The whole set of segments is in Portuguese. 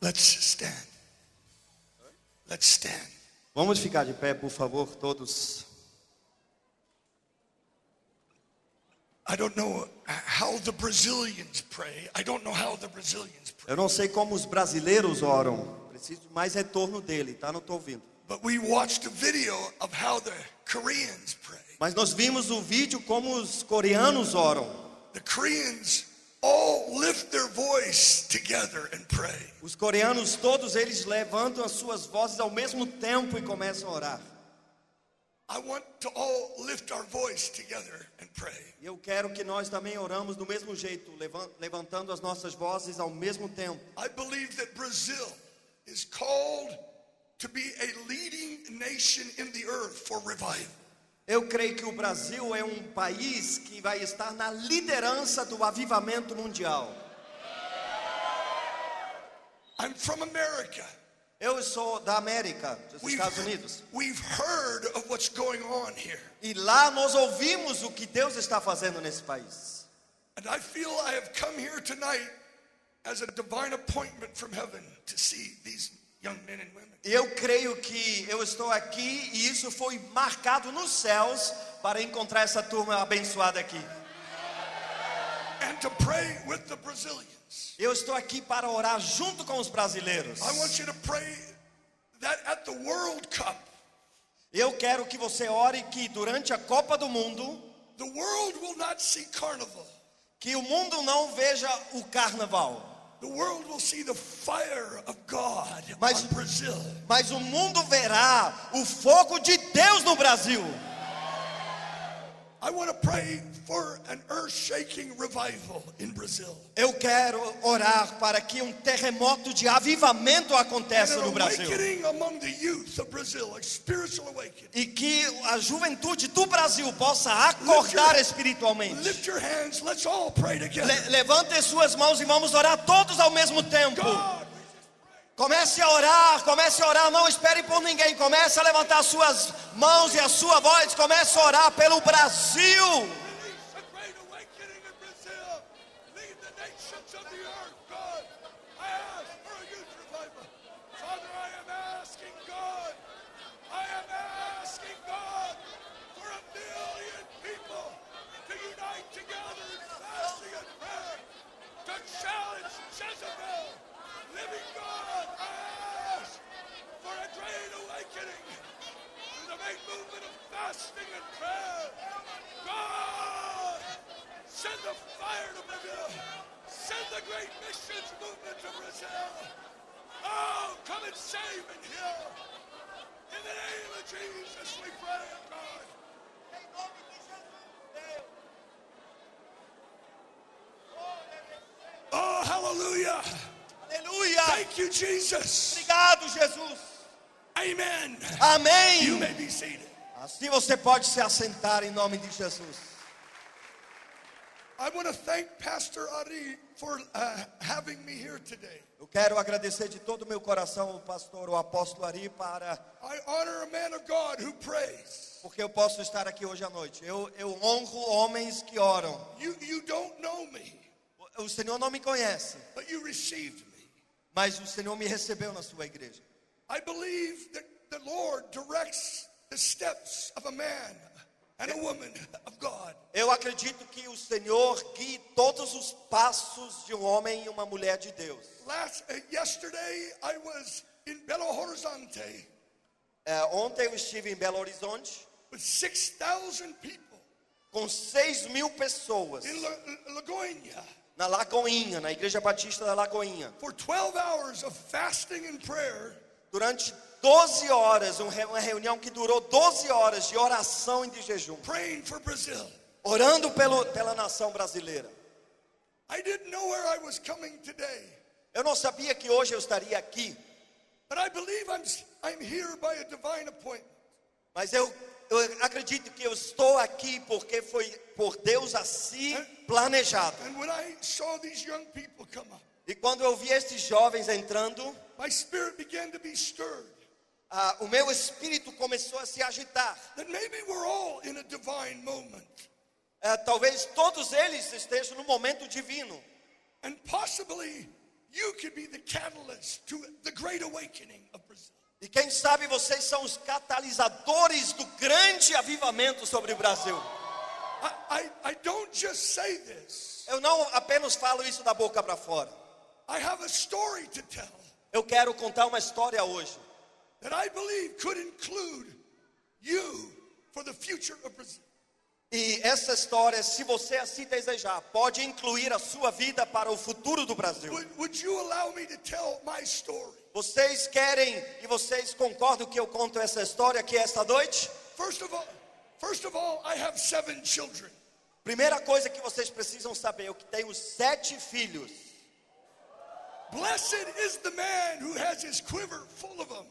Let's stand. Let's stand. Vamos ficar de pé, por favor, todos. I don't know how the Brazilians pray. I don't know how the Brazilians pray. Eu não sei como os brasileiros oram. Preciso de mais retorno dele, tá? Não estou ouvindo. But we watched a video of how the Koreans pray. Mas nós vimos o vídeo como os coreanos oram. The Koreans all lift their voice together and pray. Os coreanos todos eles levantam as suas vozes ao mesmo tempo e começam a orar. I want to all lift our voice together and pray. E eu quero que nós também oramos do mesmo jeito, levantando as nossas vozes ao mesmo tempo. I believe that Brazil is called to be a leading nation in the earth for revival. Eu creio que o Brasil é um país que vai estar na liderança do avivamento mundial. I'm from America. Eu sou da América, dos Estados Unidos. We've heard of what's going on here. E lá nós ouvimos o que Deus está fazendo nesse país. And I feel I have come here tonight as a divine appointment from heaven to see these young men and women. E eu creio que eu estou aqui e isso foi marcado nos céus para encontrar essa turma abençoada aqui. And to pray with the Brazilians. Eu estou aqui para orar junto com os brasileiros. I want you to pray that at the World Cup, Eu quero que você ore que durante a Copa do Mundo, the world will not see carnival. que o mundo não veja o carnaval. The world will see the fire of God Mas- on Brazil. Mas o mundo verá o fogo de Deus no Brasil. I want to pray for an earth-shaking revival in Brazil. Eu quero orar para que um terremoto de avivamento And aconteça an no Brasil. awakening among the youth of Brazil, a spiritual awakening. E que a juventude do Brasil possa acordar espiritualmente. Lift your hands, let's all pray together. Levante suas mãos e vamos orar todos ao mesmo tempo. God, Comece a orar, não espere por ninguém. Comece a levantar suas mãos e a sua voz. Comece a orar pelo Brasil. release a great awakening in Brazil. Lead the nations of the earth, God. I ask for a youth revival. Father, I am asking God. I am asking God for 1 million people to unite together in fasting and prayer to challenge Jezebel. Living God, I ask for a great awakening in the main movement of fasting and prayer. God, send the fire to Brazil. Send the great missions movement to Brazil. Oh, come and save and heal. In the name of Jesus, we pray, God. Oh, hallelujah. Aleluia. Thank you, Jesus. Obrigado, Jesus. Amen. You Amém. may be seated. Assim você pode se assentar em nome de Jesus. I want to thank Pastor Ari for having me here today. Eu quero agradecer de todo o meu coração o pastor, o apóstolo Ari, I honor a man of God who prays. porque eu posso estar aqui hoje à noite. Eu honro homens que oram. You don't know me, O Senhor não me conhece, but you received me. mas o Senhor me recebeu na sua igreja. I believe that the Lord directs the steps of a man and a woman of God. Eu acredito que o Senhor guie todos os passos de um homem e uma mulher de Deus. Yesterday I was in Belo Horizonte Ontem eu estive em Belo Horizonte with 6,000 people com 6.000 pessoas in Lagoinha na Lagoinha, na Igreja Batista da Lagoinha. for 12 hours of fasting and prayer. Durante 12 horas, uma reunião que durou 12 horas de oração e de jejum, Praying for Brazil. orando pela nação brasileira. I didn't know where I was coming today, Eu não sabia que hoje eu estaria aqui, but I believe I'm here by a divine appointment. mas eu acredito que eu estou aqui porque foi por Deus assim planejado. And when I saw these young people come up, E quando eu vi estes jovens entrando, my spirit began to be stirred. o meu espírito começou a se agitar. That maybe we're all in a divine moment. Talvez todos eles estejam no momento divino. And possibly you could be the catalyst to the great awakening of Brazil. E quem sabe vocês são os catalisadores do grande avivamento sobre o Brasil. I don't just say this. Eu não apenas falo isso da boca para fora. I have a story to tell Eu quero contar uma história hoje that I believe could include you for the future of Brazil. E essa história, se você assim desejar, pode incluir a sua vida para o futuro do Brasil. Would you allow me to tell my story? Vocês querem e vocês concordam que eu conto essa história aqui esta noite? First of all, I have 7 children. Primeira coisa que vocês precisam saber, eu que tenho 7 filhos. Blessed is the man who has his quiver full of them.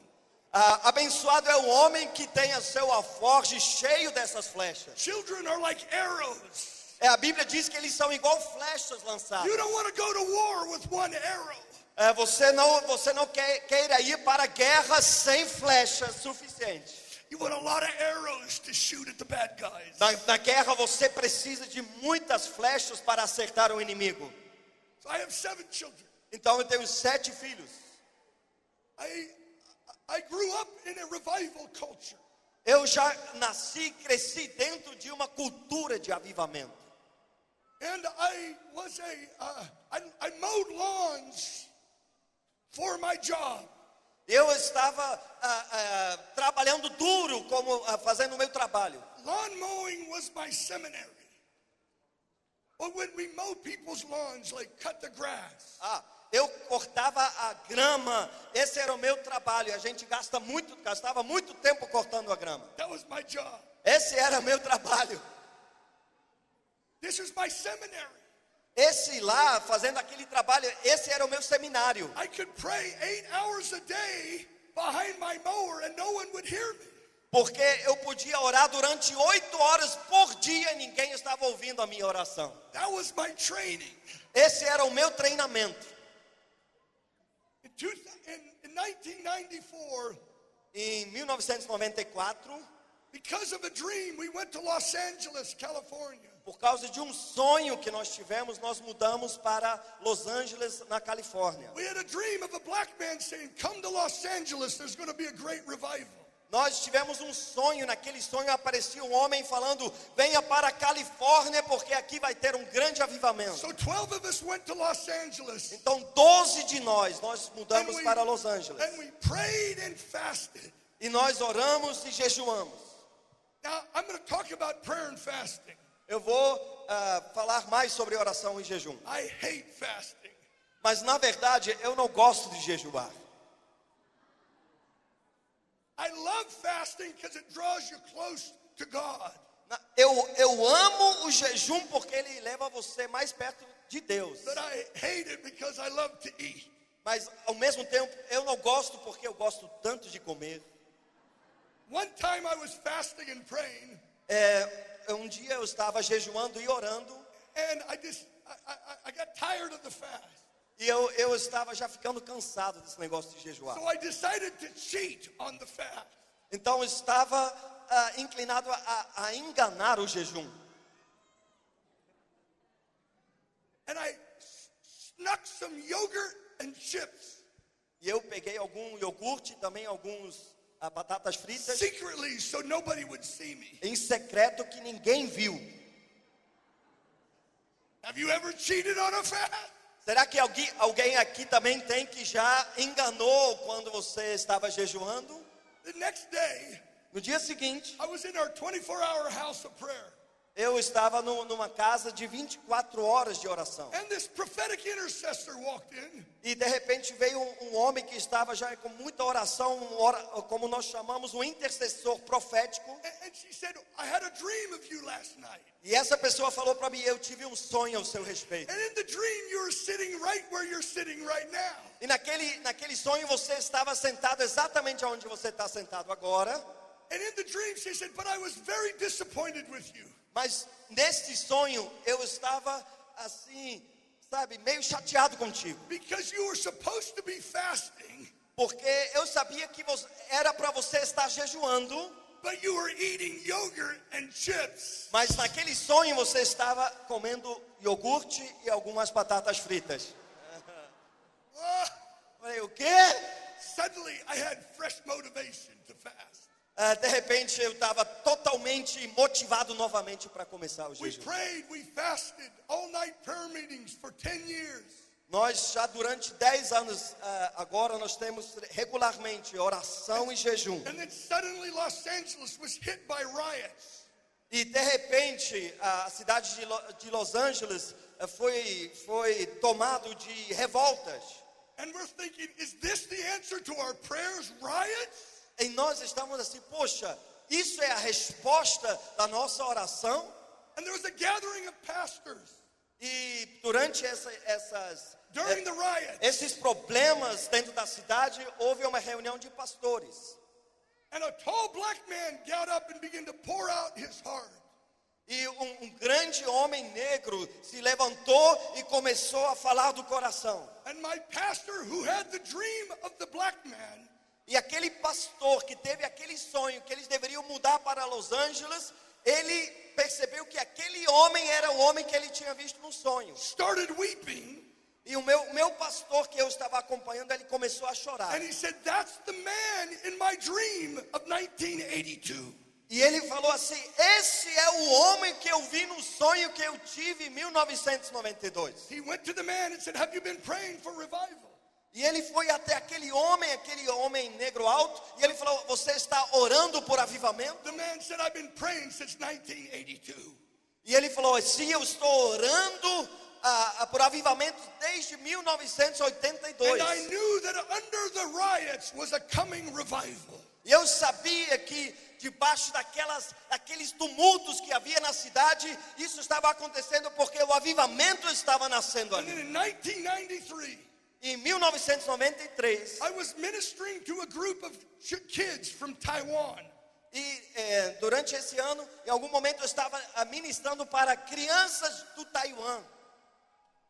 Abençoado é o homem que tem o seu alforje cheio dessas flechas. Children are like arrows. A Bíblia diz que eles são igual flechas lançadas. You don't want to go to war with one arrow. Você não queira ir para a guerra sem flechas suficientes. You want a lot of arrows to shoot at the bad guys. Na guerra você precisa de muitas flechas para acertar o inimigo. So I have 7 children. Então eu tenho 7 filhos. I grew up in a revival culture. Eu já nasci e cresci dentro de uma cultura de avivamento. And I mowed lawns for my job. Eu estava trabalhando duro, fazendo o meu trabalho. Lawn mowing was my seminary. But when we mowed people's lawns, like cut the grass. Eu cortava a grama, esse era o meu trabalho. A gente gastava muito tempo cortando a grama. That was my job. Esse era o meu trabalho. This was my seminary. Esse lá, fazendo aquele trabalho, esse era o meu seminário. I could pray 8 hours a day behind my mower and no one would hear me. Porque eu podia orar durante 8 horas por dia e ninguém estava ouvindo a minha oração. That was my training. Esse era o meu treinamento. In 1994, em 1994, because of a dream, we went to Los Angeles, California. Por causa de um sonho que nós tivemos, nós mudamos para Los Angeles, na Califórnia. We had a dream of a black man saying, "Come to Los Angeles, there's going to be a great revival." Nós tivemos um sonho, naquele sonho aparecia um homem falando: venha para a Califórnia porque aqui vai ter um grande avivamento. So 12 of us went to Los Angeles. Então 12 de nós mudamos para Los Angeles. And we prayed and fasted. E nós oramos e jejuamos. Now I'm going to talk about prayer and fasting. Eu vou falar mais sobre oração e jejum. I hate fasting. Mas na verdade eu não gosto de jejuar. I love fasting because it draws you close to God. Eu amo o jejum porque ele leva você mais perto de Deus. But I hate it because I love to eat. Mas ao mesmo tempo eu não gosto porque eu gosto tanto de comer. One time I was fasting and praying. Um dia eu estava jejuando e orando. And I got tired of the fast. E eu estava já ficando cansado desse negócio de jejuar. So I decided to cheat on the fast. Então eu estava inclinado a enganar o jejum. And I snuck some yogurt and chips. E eu peguei algum iogurte, também alguns batatas fritas. Secretly, so nobody would see me. Em secreto que ninguém viu. Have you ever cheated on a fast? Será que alguém aqui também tem que já enganou quando você estava jejuando? The next day, no dia seguinte, I was in our 24-hour house of prayer. Eu estava numa casa de 24 horas de oração. And this prophetic intercessor walked in. E de repente veio um homem que estava já com muita oração, como nós chamamos, um intercessor profético. And she said, "I had a dream of you last night." E essa pessoa falou para mim: eu tive um sonho ao seu respeito. And in the dream you were sitting right where you're sitting right now. E naquele sonho você estava sentado exatamente onde você está sentado agora. And in the dream she said, "But I was very disappointed with you." Mas neste sonho eu estava assim, sabe, meio chateado contigo. Because you were supposed to be fasting. Porque eu sabia que era para você estar jejuando. But you were eating yogurt and chips. Mas naquele sonho você estava comendo iogurte e algumas batatas fritas. Falei, o quê? Suddenly, I had fresh motivation to fast. De repente eu estava totalmente motivado novamente para começar o We jejum. prayed, we fasted, all-night prayer meetings for 10 years. Nós já durante 10 anos, agora nós temos regularmente oração e jejum. And then suddenly Los Angeles was hit by riots. E de repente a cidade de Los Angeles foi tomado de revoltas. And we're thinking, is this the answer to our prayers, riots? E nós estamos assim, poxa, isso é a resposta da nossa oração? And there was a gathering of pastors E durante during the riots. esses problemas dentro da cidade, houve uma reunião de pastores. And a tall black man got up and began to pour out his heart. E um grande homem negro se levantou e começou a falar do coração. And my pastor, who had the dream of the black man, E aquele pastor que teve aquele sonho que eles deveriam mudar para Los Angeles, ele percebeu que aquele homem era o homem que ele tinha visto no sonho. started weeping. E o meu pastor que eu estava acompanhando, ele começou a chorar. And he said, that's the man in my dream of 1982. E ele falou assim, esse é o homem que eu vi no sonho que eu tive em 1992. He went to the man and said, have you been praying for revival? E ele foi até aquele homem negro alto, e ele falou, você está orando por avivamento? The man said, I've been praying since 1982. E ele falou, sim, eu estou orando por avivamento desde 1982. And I knew that under the riots was a coming revival. E eu sabia que debaixo daqueles tumultos que havia na cidade, isso estava acontecendo porque o avivamento estava nascendo And then ali. in 1993, Em 1993, I was ministering to a group of kids from Taiwan. e durante esse ano, em algum momento eu estava ministrando para crianças do Taiwan.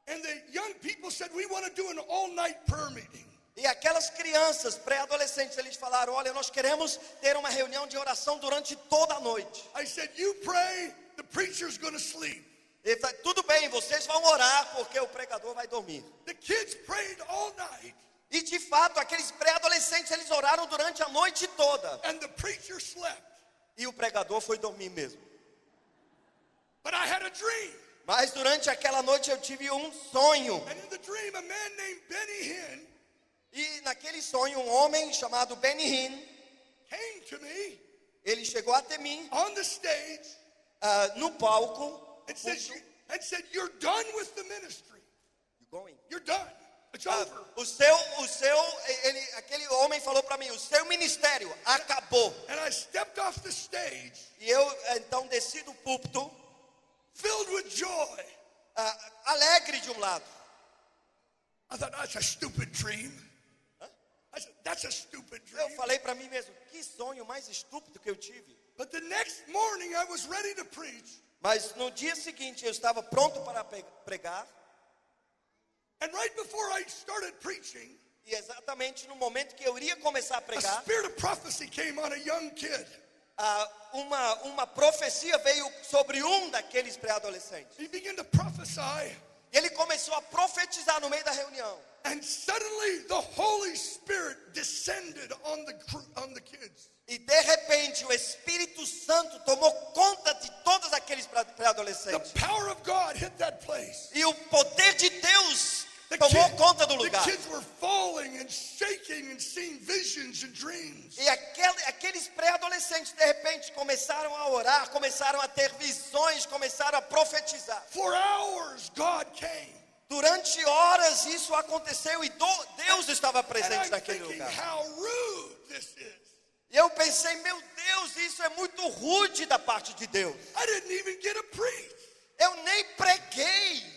And the young people said, we want to do an all-night prayer meeting. E aquelas crianças, pré-adolescentes, eles falaram, olha, nós queremos ter uma reunião de oração durante toda a noite. I said, you pray, the preacher's going to sleep. Ele falou, tudo bem, vocês vão orar porque o pregador vai dormir. The kids prayed all night, E de fato, aqueles pré-adolescentes, eles oraram durante a noite toda. and the preacher slept. E o pregador foi dormir mesmo. But I had a dream. Mas durante aquela noite eu tive um sonho. And in the dream, a man named Benny Hinn E naquele sonho, um homem chamado Benny Hinn, came to me ele chegou até mim, on the stage no palco. and said, you're done with the ministry. You're done. It's over. Aquele homem falou para mim, o seu ministério acabou. And I stepped off the stage, E eu então desci do púlpito, filled with joy. alegre de um lado. I thought, that's a stupid dream. I said, that's a stupid Eu dream. falei para mim mesmo, que sonho mais estúpido que eu tive. But the next morning, I was ready to preach. Mas no dia seguinte eu estava pronto para pregar. And right before I started preaching, E exatamente no momento que eu iria começar a a pregar, spirit of prophecy came on a young kid. uma profecia veio sobre um daqueles pré-adolescentes. He began to prophesy, E ele começou a profetizar no meio da reunião. and suddenly the Holy Spirit descended on the kids. E de repente o Espírito Santo tomou conta de todos aqueles The pré-adolescentes. power of God hit that place. E o poder de Deus The, tomou conta do the lugar. kids were falling and shaking and seeing visions and dreams. E aqueles pré-adolescentes de repente começaram a orar, começaram a ter visões, começaram a profetizar. For hours, God came. Durante horas isso aconteceu e Deus estava And presente I'm naquele thinking, lugar. how rude this is. E eu pensei, meu Deus, isso é muito rude da parte de Deus. I didn't even get a preach. Eu nem preguei.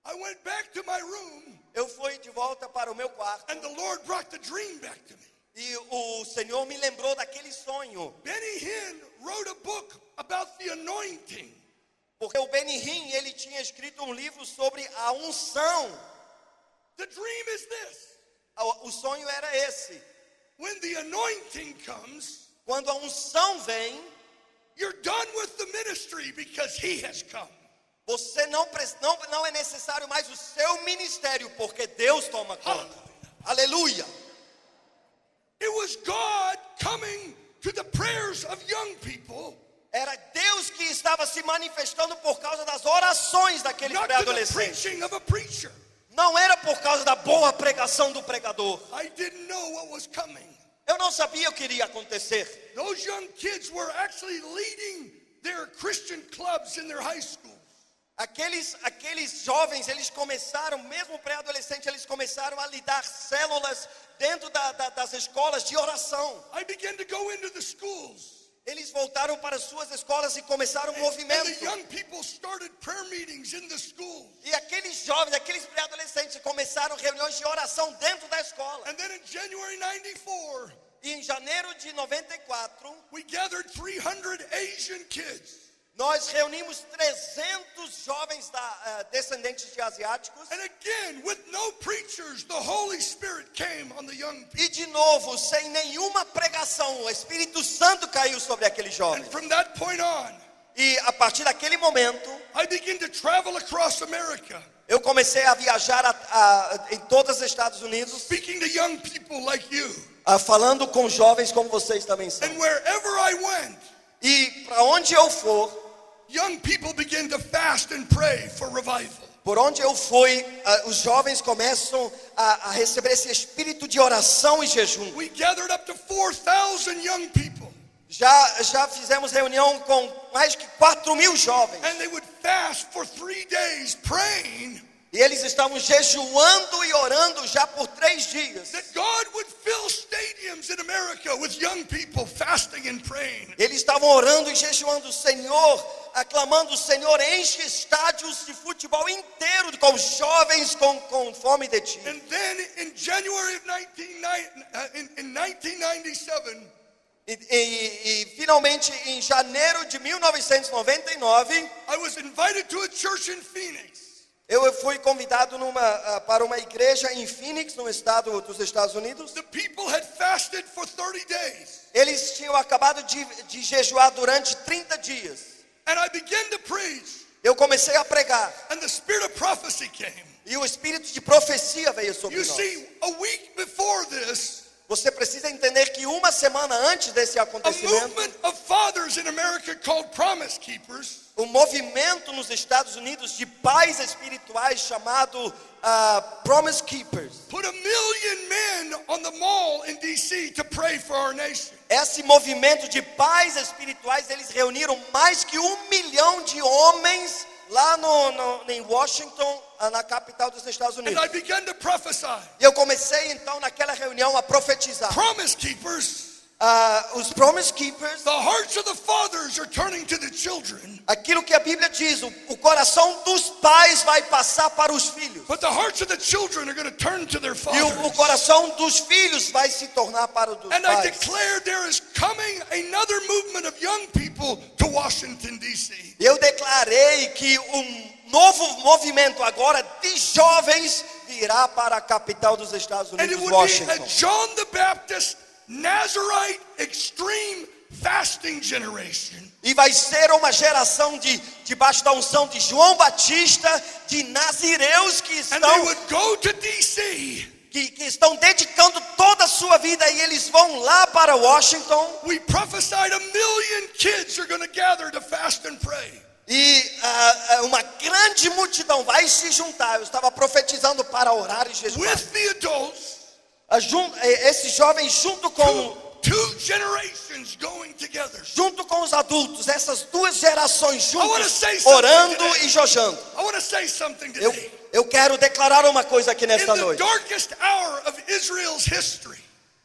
I went back to my room, Eu fui de volta para o meu quarto and the Lord brought the dream back to me. e o Senhor me lembrou daquele sonho. Benny Hinn wrote a book about the anointing. Porque o Benny Hinn, ele tinha escrito um livro sobre a unção. The dream is this. O sonho era esse. When the anointing comes, Quando a unção vem, you're done with the ministry because he has come. Você não é necessário mais o seu ministério, porque Deus toma conta. Aleluia. It was God coming to the prayers of young people, Era Deus que estava se manifestando por causa das orações daqueles not to the pré-adolescentes. preaching of a preacher. Não era por causa da boa pregação do pregador. I didn't know what was coming. Eu não sabia o que iria acontecer. Those young kids were actually leading their Christian clubs in their high school. Aqueles jovens, eles começaram, mesmo pré-adolescente, eles começaram a lidar células dentro das escolas de oração. I began to go into the schools. Eles voltaram para suas escolas e começaram um And movimento. the young people started prayer meetings in the schools. E aqueles jovens, aqueles pré-adolescentes começaram reuniões de oração dentro da escola. And then in January 94, E em janeiro de 94, we gathered 300 Asian kids. nós reunimos 300 jovens descendentes de asiáticos. And again, with no preachers, the Holy Spirit came on the young people. E de novo, sem nenhuma pregação, o Espírito Santo caiu sobre aqueles And jovens. from that point on, E a partir daquele momento, I began to travel across America, eu comecei a viajar em todos os Estados Unidos, speaking to young people like you. falando com jovens como vocês também são. And wherever I went, E para onde eu for, young people began to fast and pray for revival. por onde eu fui, os jovens começam a receber esse espírito de oração e jejum. We gathered up to 4,000 young people. Já fizemos reunião com mais que 4.000 jovens. And they would fast for 3 days, praying E eles estavam jejuando e orando já por 3 dias. that God would fill stadiums in America with young people fasting and praying. Eles estavam orando e jejuando, Senhor, aclamando o Senhor, enche estádios de futebol inteiro com jovens com fome de ti. And then in January of 1997, E finalmente em janeiro de 1999, I was invited to a church in Phoenix. eu fui convidado para uma igreja em Phoenix, no estado dos Estados Unidos. The people had fasted for 30 days. Eles tinham acabado de jejuar durante 30 dias. And I began to preach, Eu comecei a pregar and the spirit of prophecy came. e o espírito de profecia veio sobre You nós. see, a week before this, Você precisa entender que uma semana antes desse a acontecimento, movement of fathers in America called Promise Keepers um movimento nos Estados Unidos de pais espirituais chamado Promise Keepers. put 1 million men on the mall in D.C. to pray for our nation. Esse movimento de pais espirituais, eles reuniram mais que 1 milhão de homens lá em Washington, na capital dos Estados And Unidos. I began to prophesy. E eu comecei então naquela reunião a profetizar. Promise Keepers, Os Promise Keepers, the hearts of the fathers are turning to the children, aquilo que a Bíblia diz, o coração dos pais vai passar para os filhos. but the hearts of the children are going to turn to their E o fathers. coração dos filhos vai se tornar para o dos And I pais. declared there is coming another movement of young people to Washington, D.C. Eu declarei que novo movimento agora de jovens virá para a capital dos Estados And it Unidos, would be a Washington. John the Baptist, Nazarite, extreme fasting generation. E vai ser uma geração debaixo da unção de João Batista, de nazireus que And they would go to D.C. que estão dedicando toda a sua vida e eles vão lá para Washington. We prophesied 1 million kids are going to gather to fast and pray. E uma grande multidão vai se juntar. Eu estava profetizando para orar e jejuar. With the adults, Esses jovens junto com two generations going together. os adultos, essas duas gerações wanna juntas, say something orando today. e jejando. I want to say something today. Eu quero declarar uma coisa aqui In nesta the noite. darkest hour of Israel's history,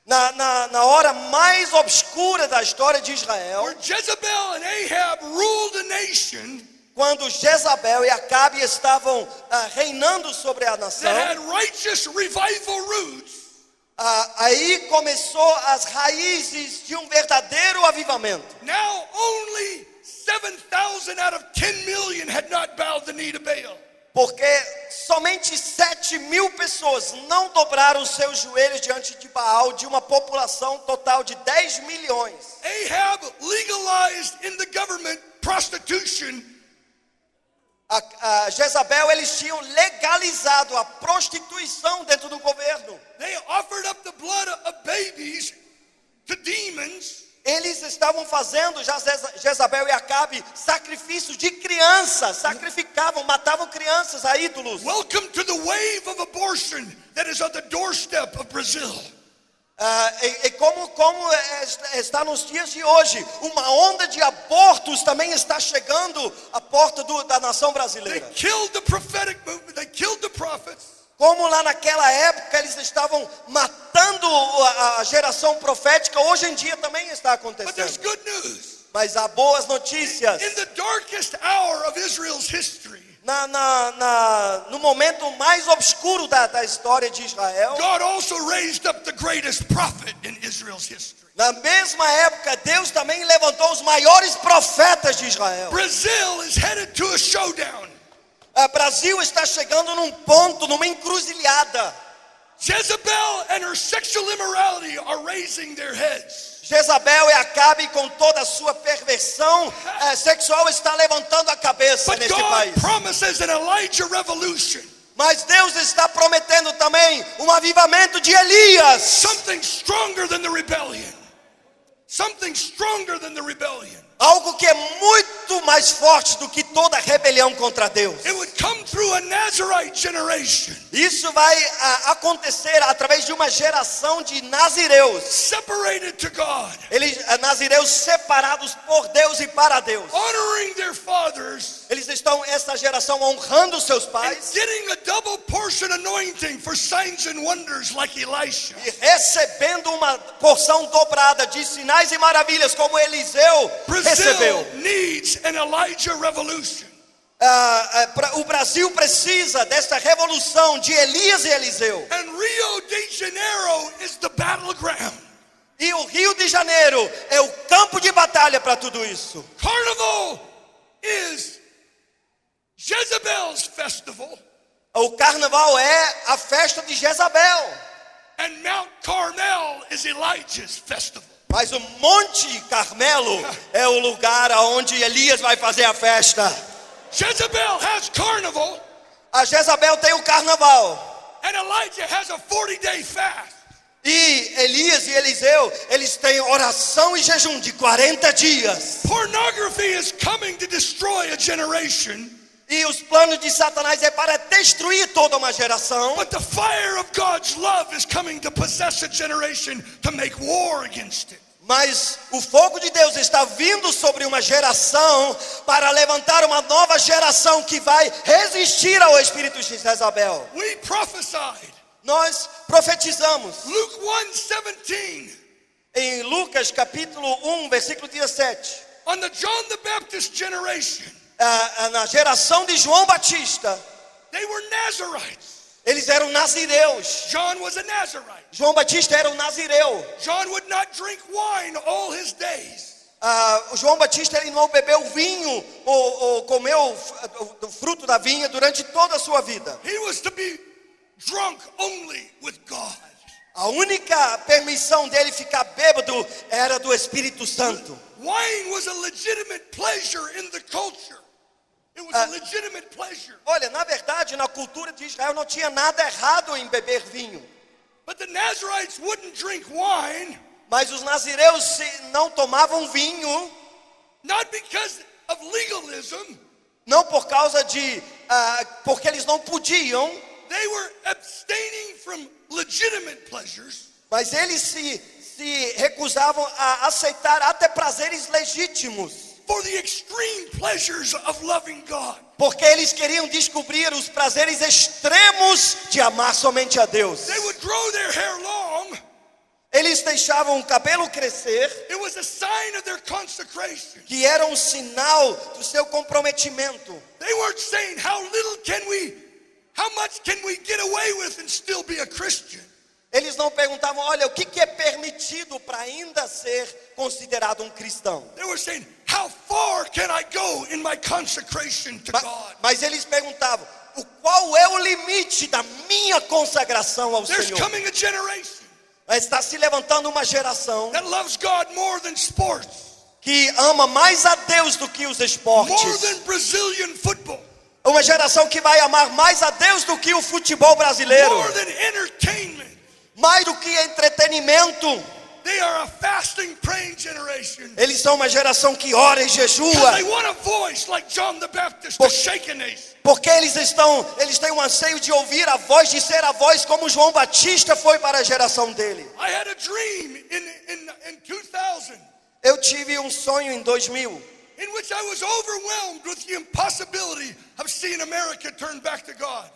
Na hora mais obscura da história de Israel, where Jezebel and Ahab ruled a nation quando Jezabel e Acabe estavam reinando sobre a nação, that had righteous revival roots, aí começou as raízes de um verdadeiro avivamento. now only 7,000 out of 10 million had not bowed the knee to Baal. Porque somente 7.000 pessoas não dobraram os seus joelhos diante de Baal, de uma população total de 10 milhões. Ahab legalized in the government prostitution A Jezabel, eles tinham legalizado a prostituição dentro do governo. They offered up the blood of babies to demons. Eles estavam fazendo, já Jezabel e Acabe, sacrifícios de crianças, sacrificavam, matavam crianças a ídolos. Welcome to the wave of abortion that is on the doorstep of Brazil. Como está nos dias de hoje, uma onda de abortos também está chegando à porta da nação They brasileira. killed the prophetic movement. They killed the prophets. Como lá naquela época eles estavam matando a geração profética, hoje em dia também está But there's acontecendo. good news. Mas há boas notícias. In the darkest hour of Israel's history, No momento mais obscuro da história de Israel, God also raised up the greatest prophet in Israel's history. na mesma época, Deus também levantou os maiores profetas de Israel. Brazil is headed to a showdown. O Brasil está chegando num ponto, numa encruzilhada. Jezebel and her sexual immorality are raising their heads. Jezabel e Acabe, com toda a sua perversão sexual, está levantando a cabeça But neste God país. promises an Elijah revolution. Mas Deus está prometendo também um avivamento de Elias. Something stronger than the rebellion. Something stronger than the rebellion. Algo que é muito mais forte do que toda rebelião contra Deus. It would come through a Nazirite generation, Isso vai acontecer através de uma geração de nazireus. separated to God, Nazireus separados por Deus e para Deus. honoring their fathers, Eles estão, essa geração, honrando seus and pais getting a double portion anointing for signs and wonders like Elisha. e recebendo uma porção dobrada de sinais e maravilhas, como Eliseu recebeu. Brazil needs an Elijah revolution. O Brasil precisa desta revolução de Elias e Eliseu. And Rio de Janeiro is the battleground. E o Rio de Janeiro é o campo de batalha para tudo isso. Carnival is Jezebel's festival, O carnaval é a festa de Jezabel. and Mount Carmel is Elijah's festival. Mas o Monte Carmelo é o lugar onde Elias vai fazer a festa. Jezebel has carnival, A Jezabel tem o carnaval. and Elijah has a 40-day fast. E Elias e Eliseu, eles têm oração e jejum de 40 dias. Pornography is coming to destroy a generation, E os planos de Satanás é para destruir toda uma geração. but the fire of God's love is coming to possess a generation to make war against it. Mas o fogo de Deus está vindo sobre uma geração para levantar uma nova geração que vai resistir ao espírito de Jezabel. We prophesied. Nós profetizamos Luke 1:17. em Lucas capítulo 1, versículo 17. On the John the Baptist generation, Na geração de João Batista, they were Nazirites. eles eram nazireus. John was a Nazirite. João Batista era um nazireu. John would not drink wine all his days. O João Batista, ele não bebeu vinho ou comeu o fruto da vinha durante toda a sua vida. He was to be drunk only with God. A única permissão dele ficar bêbado era do Espírito Santo. Wine was a legitimate pleasure in the culture. It was a legitimate pleasure. Olha, na verdade, na cultura de Israel não tinha nada errado em beber vinho. But the Nazirites wouldn't drink wine, Mas os nazireus não tomavam vinho, not because of legalism. não por causa de... porque eles não podiam, They were abstaining from legitimate pleasures, mas eles se recusavam a aceitar até prazeres legítimos. for the extreme pleasures of loving God. Porque eles queriam descobrir os prazeres extremos de amar somente a Deus. They would grow their hair long. Eles deixavam o cabelo crescer, It was a sign of their consecration. que era um sinal do seu comprometimento. They weren't saying how much can we get away with and still be a Christian? Eles não perguntavam, olha, o que é permitido para ainda ser considerado um cristão? They were saying, how far can I go in my consecration to God? Mas eles perguntavam, qual é o limite da minha consagração ao There's Senhor? coming a generation Está se levantando uma geração that loves God more than sports, que ama mais a Deus do que os more esportes, than Brazilian football. Uma geração que vai amar mais a Deus do que o futebol brasileiro, more than entertainment. mais do que entretenimento. They are a fasting, praying generation. Eles são uma geração que ora e Because jejua, they want a voice like John the Baptist to shake a nation. porque eles têm um anseio de ouvir a voz, de ser a voz como João Batista foi para a geração dele. I had a dream in 2000 Eu tive um sonho em 2000, in which I was overwhelmed with the impossibility of seeing America turn back to God.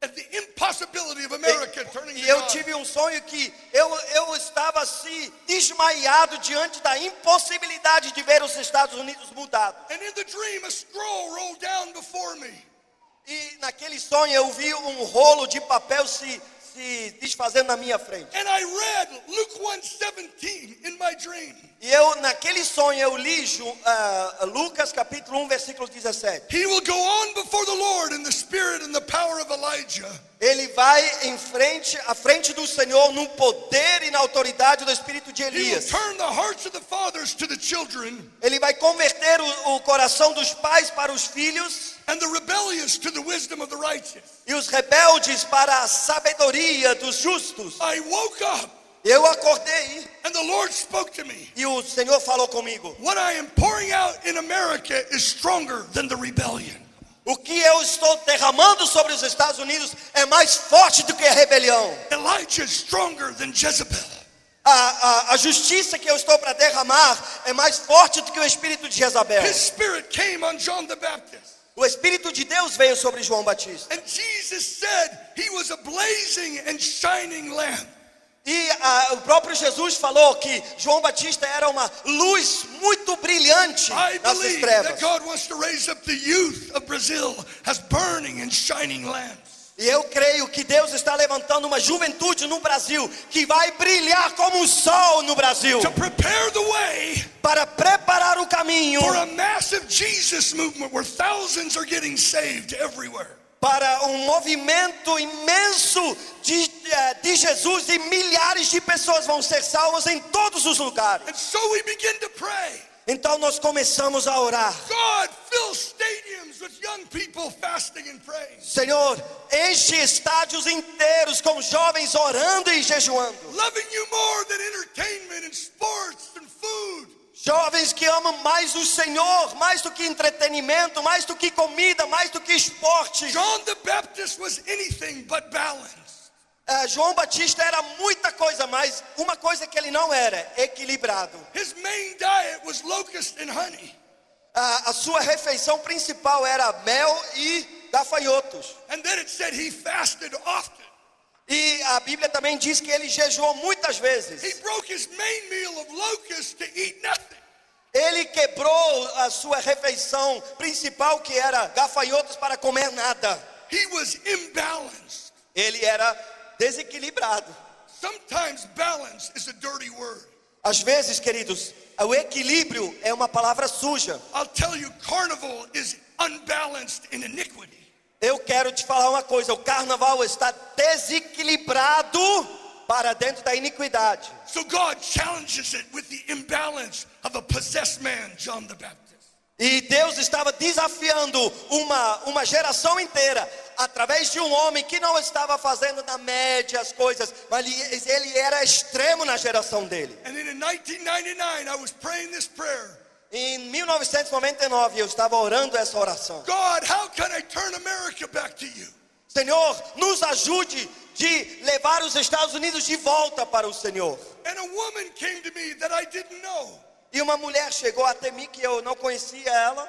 And the impossibility of America turning e to eu God. tive um sonho que eu estava assim, desmaiado diante da impossibilidade de ver os Estados Unidos mudados. And in the dream, a scroll rolled down before me. E naquele sonho eu vi um rolo de papel se desfazendo na minha frente. And I read Luke 1:17 in my dream. E eu, naquele sonho, eu li Lucas capítulo 1, versículo 17. He will go on before the Lord in the spirit and the power of Elijah. Ele vai à frente do Senhor no poder e na autoridade do espírito de He will Elias. turn the hearts of the fathers to the children, Ele vai converter o coração dos pais para os filhos and the rebellious to the wisdom of the righteous. e os rebeldes para a sabedoria dos justos. I woke up, Eu acordei and the Lord spoke to me. e o Senhor falou comigo. What I am pouring out in America is stronger than the rebellion. O que eu estou derramando sobre os Estados Unidos é mais forte do que a rebelião. Elijah is stronger than Jezebel. A justiça que eu estou para derramar é mais forte do que o espírito de Jezabel. His spirit came on John the Baptist. O espírito de Deus veio sobre João Batista. And Jesus said he was a blazing and shining lamp. E o próprio Jesus falou que João Batista era uma luz muito brilhante I nas believe trevas. that God wants to raise up the youth of Brazil as burning and shining lamps. E eu creio que Deus está levantando uma juventude no Brasil que vai brilhar como o sol no Brasil, To prepare the way para preparar o caminho for a massive Jesus movement where thousands are getting saved everywhere. para um movimento imenso de Jesus, e milhares de pessoas vão ser salvas em todos os lugares. And so we begin to pray. Então nós começamos a orar. God, fill stadiums with young people fasting and praying. Senhor, enche estádios inteiros com jovens orando e jejuando. Loving you more than entertainment and sports and food. Jovens que amam mais o Senhor, mais do que entretenimento, mais do que comida, mais do que esporte. John the Baptist was anything but balanced. João Batista era muita coisa, mas uma coisa que ele não era: equilibrado. His main diet was locust and honey. A sua refeição principal era mel e gafanhotos. And then it said he fasted often. E a Bíblia também diz que ele jejuou muitas He vezes. broke his main meal of locusts to eat nothing. Ele quebrou a sua refeição principal, que era gafanhotos, para comer nada. He was imbalanced. Ele era desequilibrado. Sometimes balance is a dirty word. Às vezes, queridos, o equilíbrio é uma palavra suja. I'll tell you, carnival is unbalanced in iniquity. Eu quero te falar uma coisa: o carnaval está desequilibrado para dentro da iniquidade. So God challenges it with the imbalance of a possessed man, John the Baptist. E Deus estava desafiando uma geração inteira através de um homem que não estava fazendo na média as coisas, mas ele era extremo na geração dele. And then in 1999, I was praying this prayer. Em 1999 eu estava orando essa oração. God, how can I turn America back to you? Senhor, nos ajude de levar os Estados Unidos de volta para o Senhor. And a woman came to me that I didn't know. E uma mulher chegou até mim que eu não conhecia ela.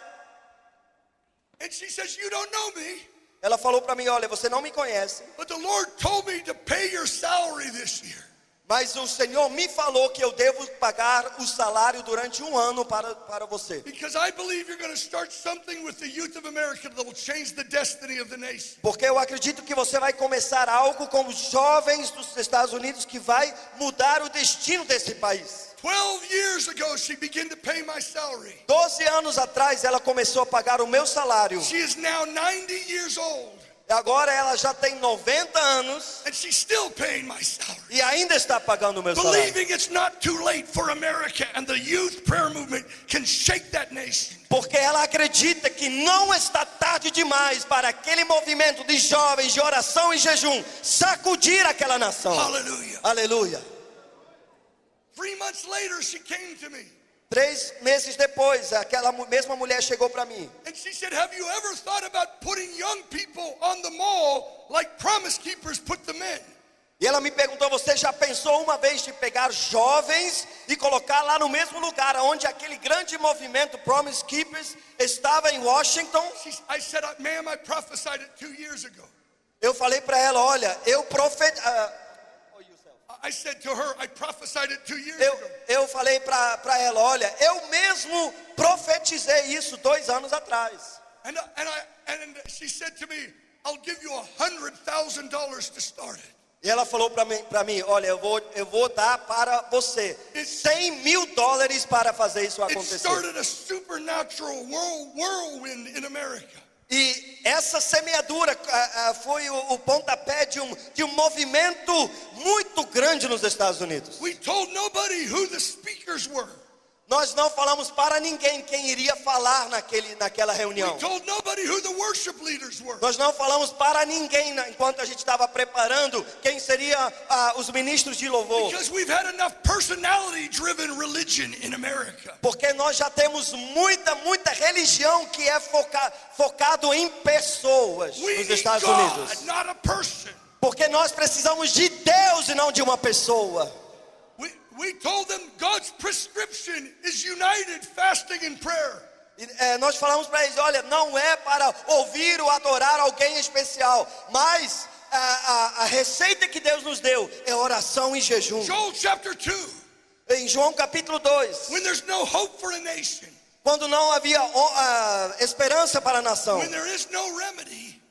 And she says, you don't know me, Ela falou para mim: olha, você não me conhece, but the Lord told me to pay your salary this year. mas o Senhor me falou que eu devo pagar o salário durante um ano para você. Because I believe you're going to start something with the youth of America that will change the destiny of the nation. Porque eu acredito que você vai começar algo com os jovens dos Estados Unidos que vai mudar o destino desse país. 12 years ago, she began to pay my salary. 12 anos atrás ela começou a pagar o meu salário. She is now 90 years old. Agora ela já tem 90 anos and she's still paying my salary. e ainda está pagando o meu salário. Believing it's not too late for America and the youth prayer movement can shake that nation. Porque ela acredita que não está tarde demais para aquele movimento de jovens de oração e jejum sacudir aquela nação. Hallelujah. Aleluia. 3 months later, she came to me 3 meses depois, aquela mesma mulher chegou para mim. and she said, have you ever thought about putting young people on the mall like Promise Keepers put them in? E ela me perguntou, você já pensou uma vez de pegar jovens e colocar lá no mesmo lugar onde aquele grande movimento Promise Keepers estava em Washington? I said, ma'am, I prophesied it 2 years ago. Eu falei para ela, olha, I said to her, I prophesied it 2 years ago. eu falei para ela, olha, eu mesmo profetizei isso 2 anos atrás. And she said to me, I'll give you $100,000 to start it. E ela falou para mim, olha, eu vou dar para você $100,000 para fazer isso It acontecer. started a supernatural whirlwind in America. E essa semeadura foi o pontapé de um movimento muito grande nos Estados Unidos. We told nobody who the speakers were. Nós não falamos para ninguém quem iria falar naquela reunião. We told nobody who the worship leaders were. Nós não falamos para ninguém enquanto a gente estava preparando quem seria os ministros de louvor. Because we've had enough personality-driven religion in America. Porque nós já temos muita religião que é focado em pessoas We nos need Estados God, Unidos. not a person. Porque nós precisamos de Deus e não de uma pessoa. We told them God's prescription is united fasting and prayer. Nós falamos para eles, olha, não é para ouvir ou adorar alguém especial, mas a receita que Deus nos deu é oração e jejum. Joel chapter 2. Em João capítulo 2, When there's no hope for a nation, quando não havia esperança para a nação, when there is no remedy,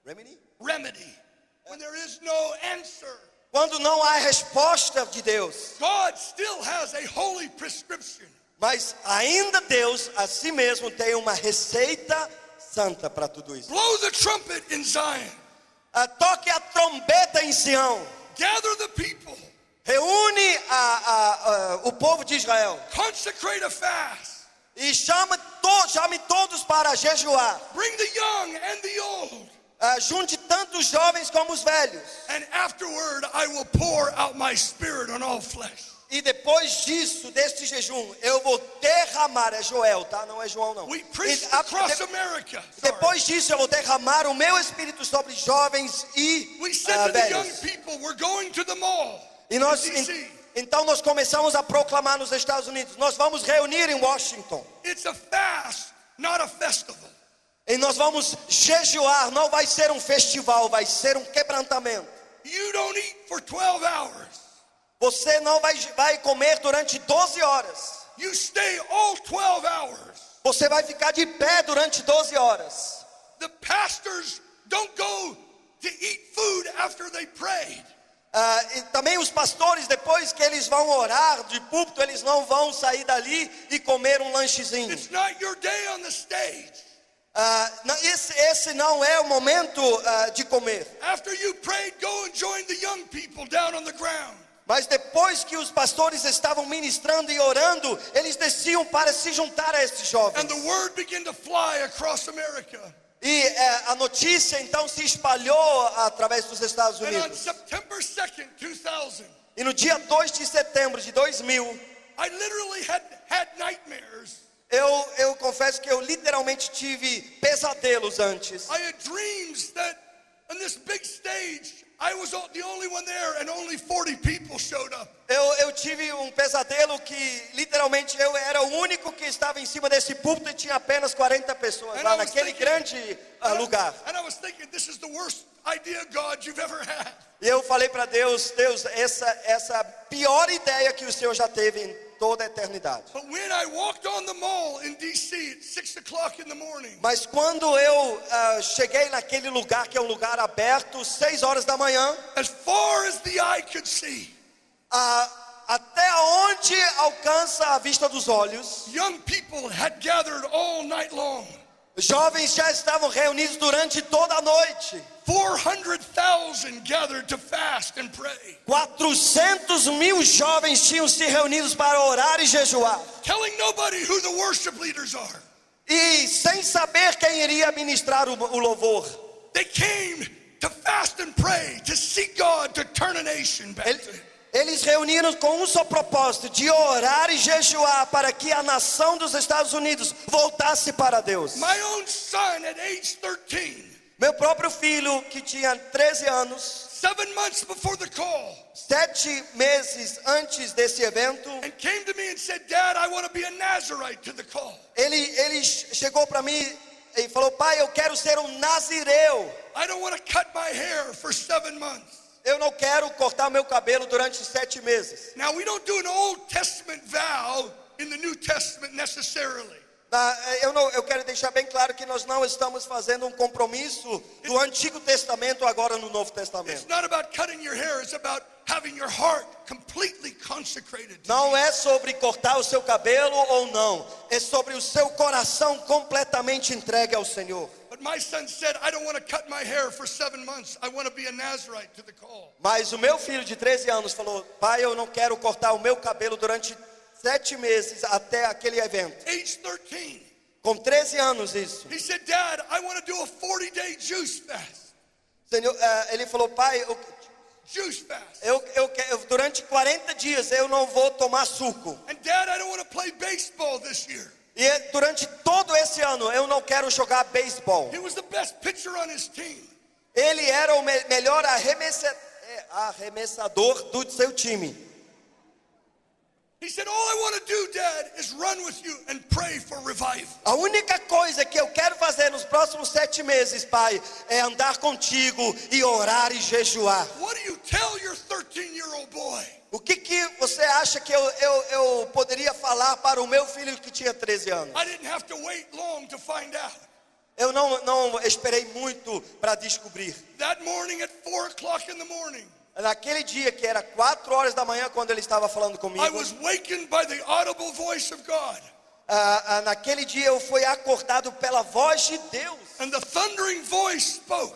when there is no answer, quando não há resposta de Deus, God still has a holy prescription. mas ainda Deus a si mesmo tem uma receita santa para tudo isso. Blow the trumpet in Zion. Toque a trombeta em Sião. Gather the people. Reúne o povo de Israel. Consecrate a fast. E chame todos para jejuar. Bring the young and the old. Junte tanto os jovens como os velhos. And afterward I will pour out my spirit on all flesh. E depois disso, deste jejum, eu vou derramar, é Joel, tá? Não é João não. We preached across America. Depois disso eu vou derramar o meu espírito sobre jovens e We said to the young velhos. people, we're going to the mall. E nós, in DC. então nós começamos a proclamar nos Estados Unidos. Nós vamos reunir em Washington. It's a fast, not a festival. E nós vamos jejuar, não vai ser um festival, vai ser um quebrantamento. You don't eat for 12 hours. Você não vai comer durante 12 horas. You stay all 12 hours. Você vai ficar de pé durante 12 horas. The pastors don't go to eat food after they prayed. E também os pastores, depois que eles vão orar de púlpito, eles não vão sair dali e comer um lanchezinho. It's not your day on the stage. Esse não é o momento de comer. After you prayed, go and join the young people down on the ground. Mas depois que os pastores estavam ministrando e orando, eles desciam para se juntar a esses jovens. And the word began to fly across America. E a notícia então se espalhou através dos Estados And on Unidos. September 2nd, 2000, E no dia 2 de setembro de 2000, I literally had nightmares. eu confesso que eu literalmente tive pesadelos antes. I had dreams that on this big stage, I was the only one there and only 40 people showed up. Eu tive um pesadelo que literalmente eu era o único que estava em cima desse púlpito e tinha apenas 40 pessoas lá naquele grande lugar. And I was thinking, this is the worst idea, God, you've ever had. E eu falei para Deus, essa pior ideia que o Senhor já teve em toda a eternidade. But when I walked on the mall in DC at 6 o'clock in the morning, Mas quando eu cheguei naquele lugar que é um lugar aberto, 6 horas da manhã, as far as the eye could see, até onde alcança a vista dos olhos, young people had gathered all night long. Jovens já estavam reunidos durante toda a noite. 400,000 gathered to fast and pray. 400.000 jovens tinham se reunidos para orar e jejuar. Telling nobody who the worship leaders are. E sem saber quem iria ministrar o louvor. They came to fast and pray, to seek God to turn a nation back to Him. Eles reuniram com um só propósito, de orar e jejuar para que a nação dos Estados Unidos voltasse para Deus. My own son at age 13, Meu próprio filho, que tinha 13 anos, 7 months before the call, 7 meses antes desse evento, and came to me and said, Dad, I want to be a Nazirite to the call. ele chegou para mim e falou: pai, eu quero ser um nazireu. I don't want to cut my hair for 7 months. Eu não quero cortar meu cabelo durante 7 meses. Now, we don't do an Old Testament vow in the New Testament necessarily. Eu quero deixar bem claro que nós não estamos fazendo um compromisso do Antigo Testamento agora no Novo Testamento. It's not about cutting your hair, it's about having your heart completely consecrated to Não Jesus. é sobre cortar o seu cabelo ou não. É sobre o seu coração completamente entregue ao Senhor. But my son said, I don't want to cut my hair for 7 months. I want to be a Nazirite to the call. Mas o meu filho de 13 anos falou: pai, eu não quero cortar o meu cabelo durante 7 meses até aquele evento. Age 13. Com 13 anos isso. He said, Dad, I want to do a 40-day juice fast. Senhor, ele falou: pai, Juice fast. durante 40 dias eu não vou tomar suco. And Dad, I don't want to play baseball this year. E durante todo esse ano eu não quero jogar beisebol. He was the best pitcher on his team. Ele era o melhor arremessador do seu time. He said, all I want to do, Dad, is run with you and pray for revival. A única coisa que eu quero fazer nos próximos 7 meses, pai, é andar contigo e orar e jejuar. What do you tell your 13-year-old boy? O que você acha que eu poderia falar para o meu filho que tinha 13 anos? I didn't have to wait long to find out. Eu não esperei muito para descobrir. That morning at 4 o'clock in the morning, Naquele dia que era 4 horas da manhã, quando ele estava falando comigo, I was wakened by the audible voice of God. naquele dia eu fui acordado pela voz de Deus. And the thundering voice spoke.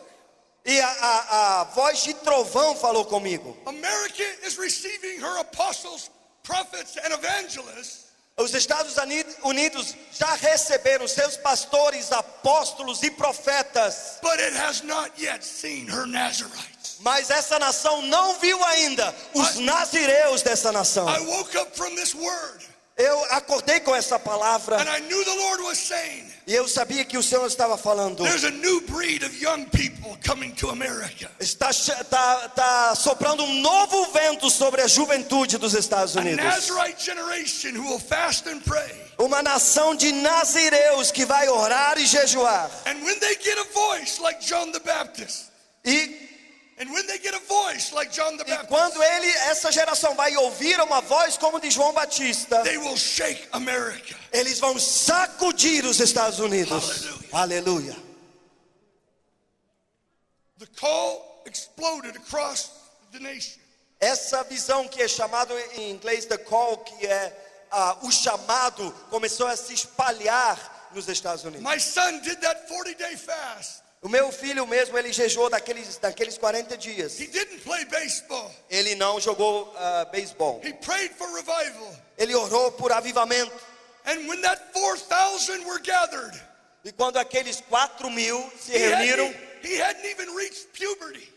E a voz de trovão falou comigo. America is receiving her apostles, prophets, and evangelists. Os Estados Unidos já receberam seus pastores, apóstolos e profetas. But it has not yet seen her Nazirites. Mas essa nação não viu ainda os nazireus dessa nação. I woke up from this word. Eu acordei com essa palavra. And I knew the Lord was saying, E eu sabia que o Senhor estava falando. there's a new breed of young people coming to America. Está soprando um novo vento sobre a juventude dos Estados A Unidos. Nazirite generation who will fast and pray. Uma nação de nazireus que vai orar e jejuar. And when they get a voice like John the Baptist, Quando essa geração vai ouvir uma voz como de João Batista, they will shake America. eles vão sacudir os Estados Unidos. Aleluia. The call exploded across the nation. Essa visão que é chamado em inglês the call, que é o chamado, começou a se espalhar nos Estados Unidos. My son did that 40-day fast. O meu filho mesmo, ele jejuou daqueles 40 dias. He didn't play baseball. Ele não jogou beisebol. He prayed for revival. Ele orou por avivamento. And when that 4,000 were gathered, E quando aqueles 4.000 se reuniram, he hadn't even reached puberty.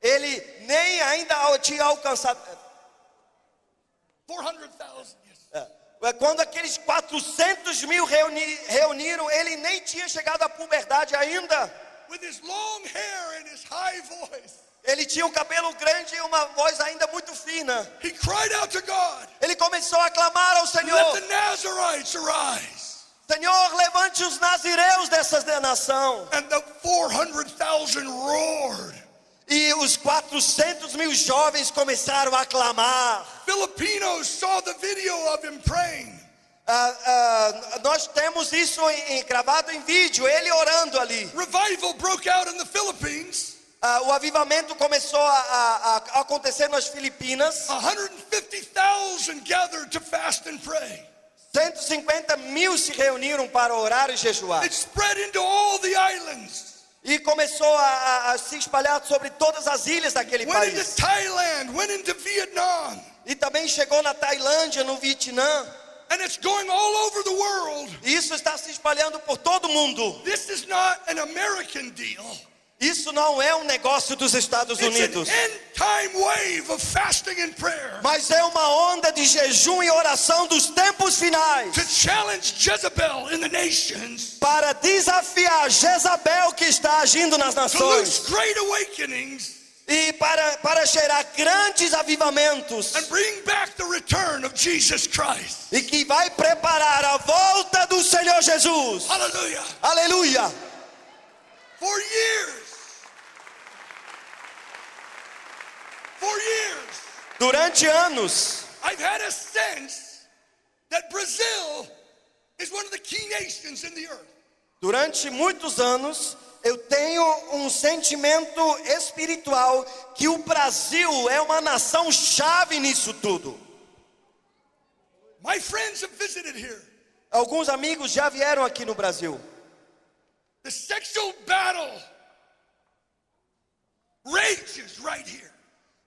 ele nem ainda tinha alcançado. 400,000. Quando aqueles 400.000 reuniram, ele nem tinha chegado à puberdade ainda. With his long hair and his high voice, Ele tinha um cabelo grande e uma voz ainda muito fina. he cried out to God, Ele começou a clamar ao Senhor: let the Nazirites arise. Senhor, levante os nazireus dessa nação. And the 400,000 roared. E os 400.000 jovens começaram a clamar. Filipinos saw the video of him praying. Nós temos isso gravado em vídeo, ele orando ali. Revival broke out in the Philippines. O avivamento começou a acontecer nas Filipinas. 150,000 gathered to fast and pray. 150 mil se reuniram para orar e jejuar. It spread into all the islands. E começou a se espalhar sobre todas as ilhas daquele Went into país. Thailand, went into Vietnam. E também chegou na Tailândia, no Vietnã. And it's going all over the world. E isso está se espalhando por todo mundo. This is not an American deal. Isso não é um negócio dos Estados It's Unidos. an end time wave of fasting and prayer Mas é uma onda de jejum e oração dos tempos finais. to challenge Jezebel in the nations, Para desafiar Jezabel que está agindo nas to loose nações. great awakenings, E para gerar grandes avivamentos. and bring back the return of Jesus Christ. E que vai preparar a volta do Senhor Jesus. Hallelujah. Aleluia. For years, Durante anos, I've had a sense that Brazil is one of the key nations in the earth. durante muitos anos, eu tenho um sentimento espiritual que o Brasil é uma nação chave nisso tudo. My friends have visited here. Alguns amigos já vieram aqui no Brasil. The sexual battle rages right here.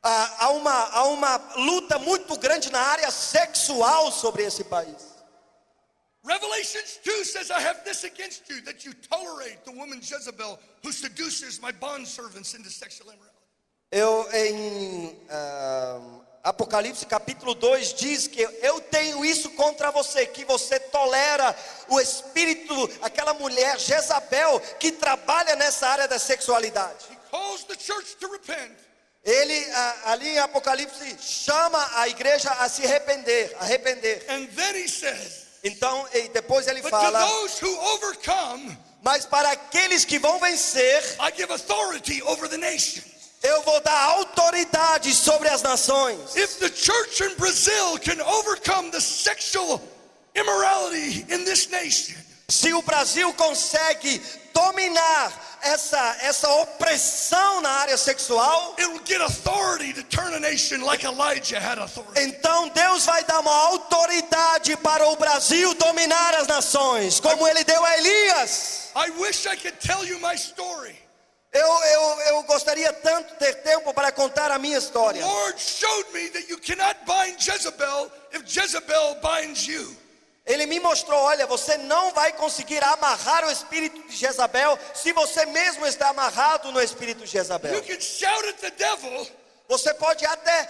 Há uma luta muito grande na área sexual sobre esse país. Revelations 2 says, I have this against you, that you tolerate the woman Jezebel who seduces my bondservants into sexual immorality. Em Apocalipse capítulo 2 diz que eu tenho isso contra você, que você tolera o espírito, aquela mulher Jezabel que trabalha nessa área da sexualidade. He calls the church to repent. Ele ali em Apocalipse chama a igreja a se arrepender. And then he says, Então, e depois ele but to fala, those who overcome, mas para aqueles que vão vencer, I give authority over the nations. eu vou dar autoridade sobre as nações. If the church in Brazil can overcome the sexual immorality in this nation, Se o Brasil consegue dominar essa opressão na área sexual, it will get authority to turn a nation like Elijah had authority. então Deus vai dar uma autoridade para o Brasil dominar as nações, como ele deu a Elias. I wish I could tell you my story. Eu gostaria tanto ter tempo para contar a minha The história. Lord showed me that you cannot bind Jezebel if Jezebel binds you. Ele me mostrou, olha, você não vai conseguir amarrar o espírito de Jezabel se você mesmo está amarrado no espírito de You Jezabel. can shout at the devil, Você pode até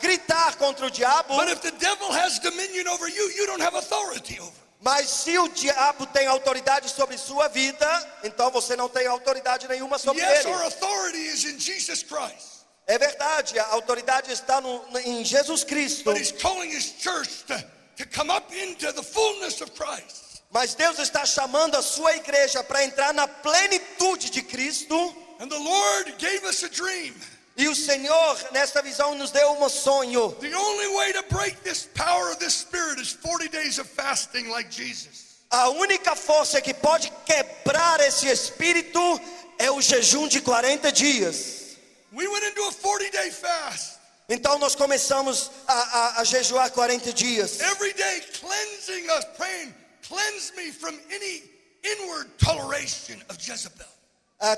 gritar contra o diabo, but if the devil has dominion over you, you don't have authority over. mas se o diabo tem autoridade sobre sua vida, então você não tem autoridade nenhuma sobre Yes, ele. our authority is in Jesus Christ, É verdade, a autoridade está em Jesus Cristo. but He's calling His church to come up into the fullness of Christ. Mas Deus está chamando a sua igreja para entrar na plenitude de Cristo. And the Lord gave us a dream. E o Senhor, nesta visão, nos deu um sonho. The only way to break this power of this spirit is 40 days of fasting like Jesus. A única força que pode quebrar esse espírito é o jejum de 40 dias. We went into a 40-day fast. Então nós começamos a jejuar 40 dias. Every day cleansing us, praying, cleanse me from any inward toleration of Jezebel.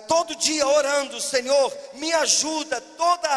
Todo dia orando, Senhor, me ajuda, toda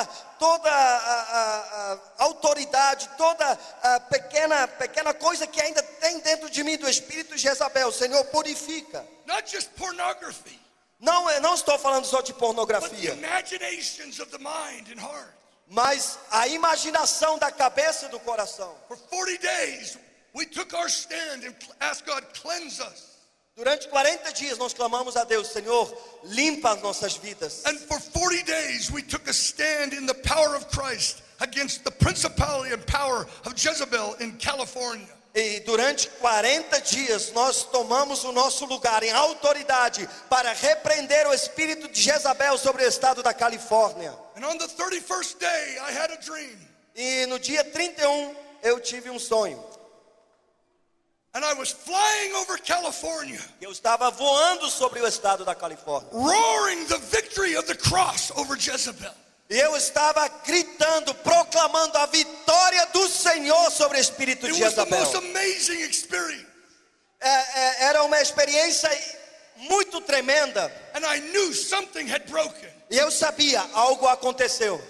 a autoridade, toda a pequena coisa que ainda tem dentro de mim do espírito de Jezabel, Senhor, purifica. Not just pornography, Não estou falando só de but the pornografia, imaginations of the mind and heart. mas a imaginação da cabeça e do coração. For 40 days, we took our stand and asked God, cleanse us. Durante 40 dias nós clamamos a Deus, Senhor, limpa as nossas vidas. And for 40 days, we took a stand in the power of Christ against the principality and power of Jezebel in California. E durante 40 dias nós tomamos o nosso lugar em autoridade para repreender o espírito de Jezabel sobre o estado da Califórnia. And on the 31st day, I had a dream. E no dia 31 eu tive um sonho. And I was flying over California, Eu estava voando sobre o estado da Califórnia. roaring the victory of the cross over Jezebel. E eu estava gritando, proclamando a vitória do Senhor sobre o espírito de It was the Jezabel. most amazing experience. Era uma experiência muito tremenda. And I knew something had broken. E eu sabia, algo aconteceu.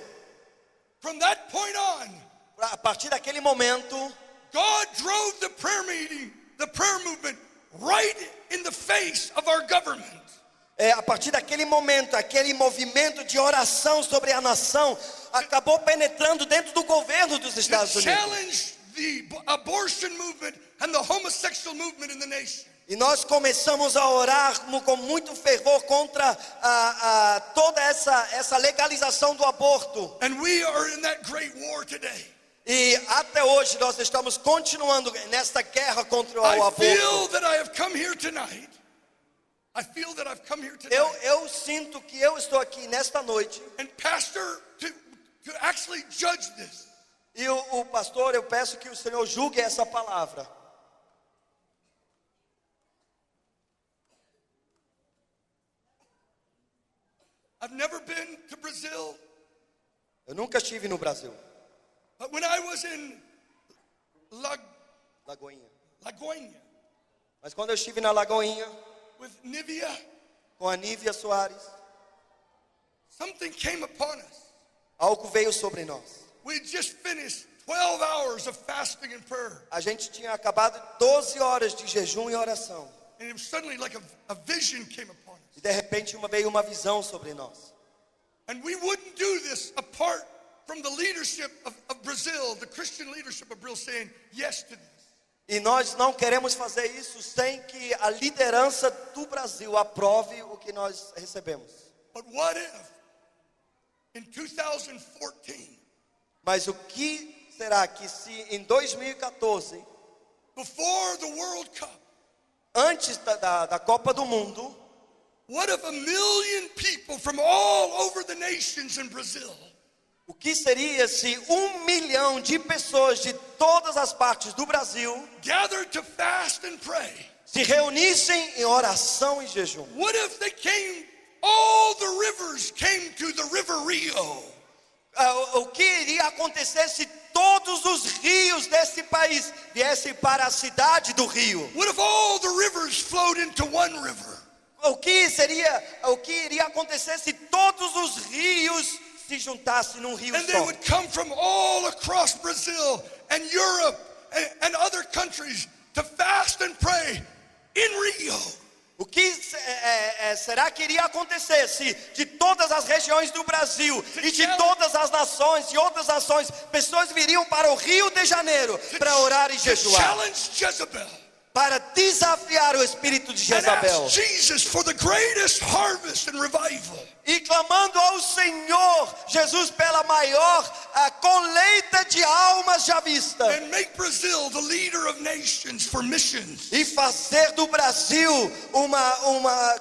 From that point on, A partir daquele momento, God drove the prayer movement right in the face of our government. a partir daquele momento, aquele movimento de oração sobre a nação acabou penetrando dentro do governo dos Estados Unidos. Challenged the abortion movement and the homosexual movement in the nation. E nós começamos a orar com muito fervor contra toda essa legalização do aborto. And we are in that great war today. E até hoje nós estamos continuando nesta guerra contra o I aborto. feel that I have come here tonight. Eu sinto que eu estou aqui nesta noite. And pastor, to actually judge this. E o pastor, eu peço que o Senhor julgue essa palavra. I've never been to Brazil. Eu nunca estive no Brasil. But when I was in Lagoinha. Mas quando eu estive na Lagoinha, with Nivea, com a Nívia Soares, something came upon us. algo veio sobre nós. We just finished 12 hours of fasting and prayer. A gente tinha acabado 12 horas de jejum e oração. And it was suddenly like a vision came upon us. E de repente veio uma visão sobre nós. And we wouldn't do this apart from the leadership of Brazil, the Christian leadership of Brazil saying yes to this. E nós não queremos fazer isso sem que a liderança do Brasil aprove o que nós recebemos. But what if in 2014, Mas o que será que se em 2014, before the World Cup, antes da Copa do Mundo, what if 1 million people from all over the nations in Brazil o que seria se 1 milhão de pessoas de todas as partes do Brasil gathered to fast and pray? se reunissem em oração e jejum? What if they came, all the rivers came to the River Rio? O que iria acontecer se todos os rios desse país viessem para a cidade do Rio? What if all the rivers flowed into one river? O que iria acontecer se todos os rios se juntassem num rio And they só? would come from all across Brazil and Europe and other countries to fast and pray in Rio. O que será que iria acontecer se de todas as regiões do Brasil e de todas as nações e outras nações, pessoas viriam para o Rio de Janeiro para orar e To jejuar, challenge Jezebel para desafiar o espírito de and Jezabel, ask Jesus for the greatest harvest and revival? e clamando ao Senhor Jesus pela maior colheita de almas já vista, And make Brazil the leader of nations for missions. e fazer do Brasil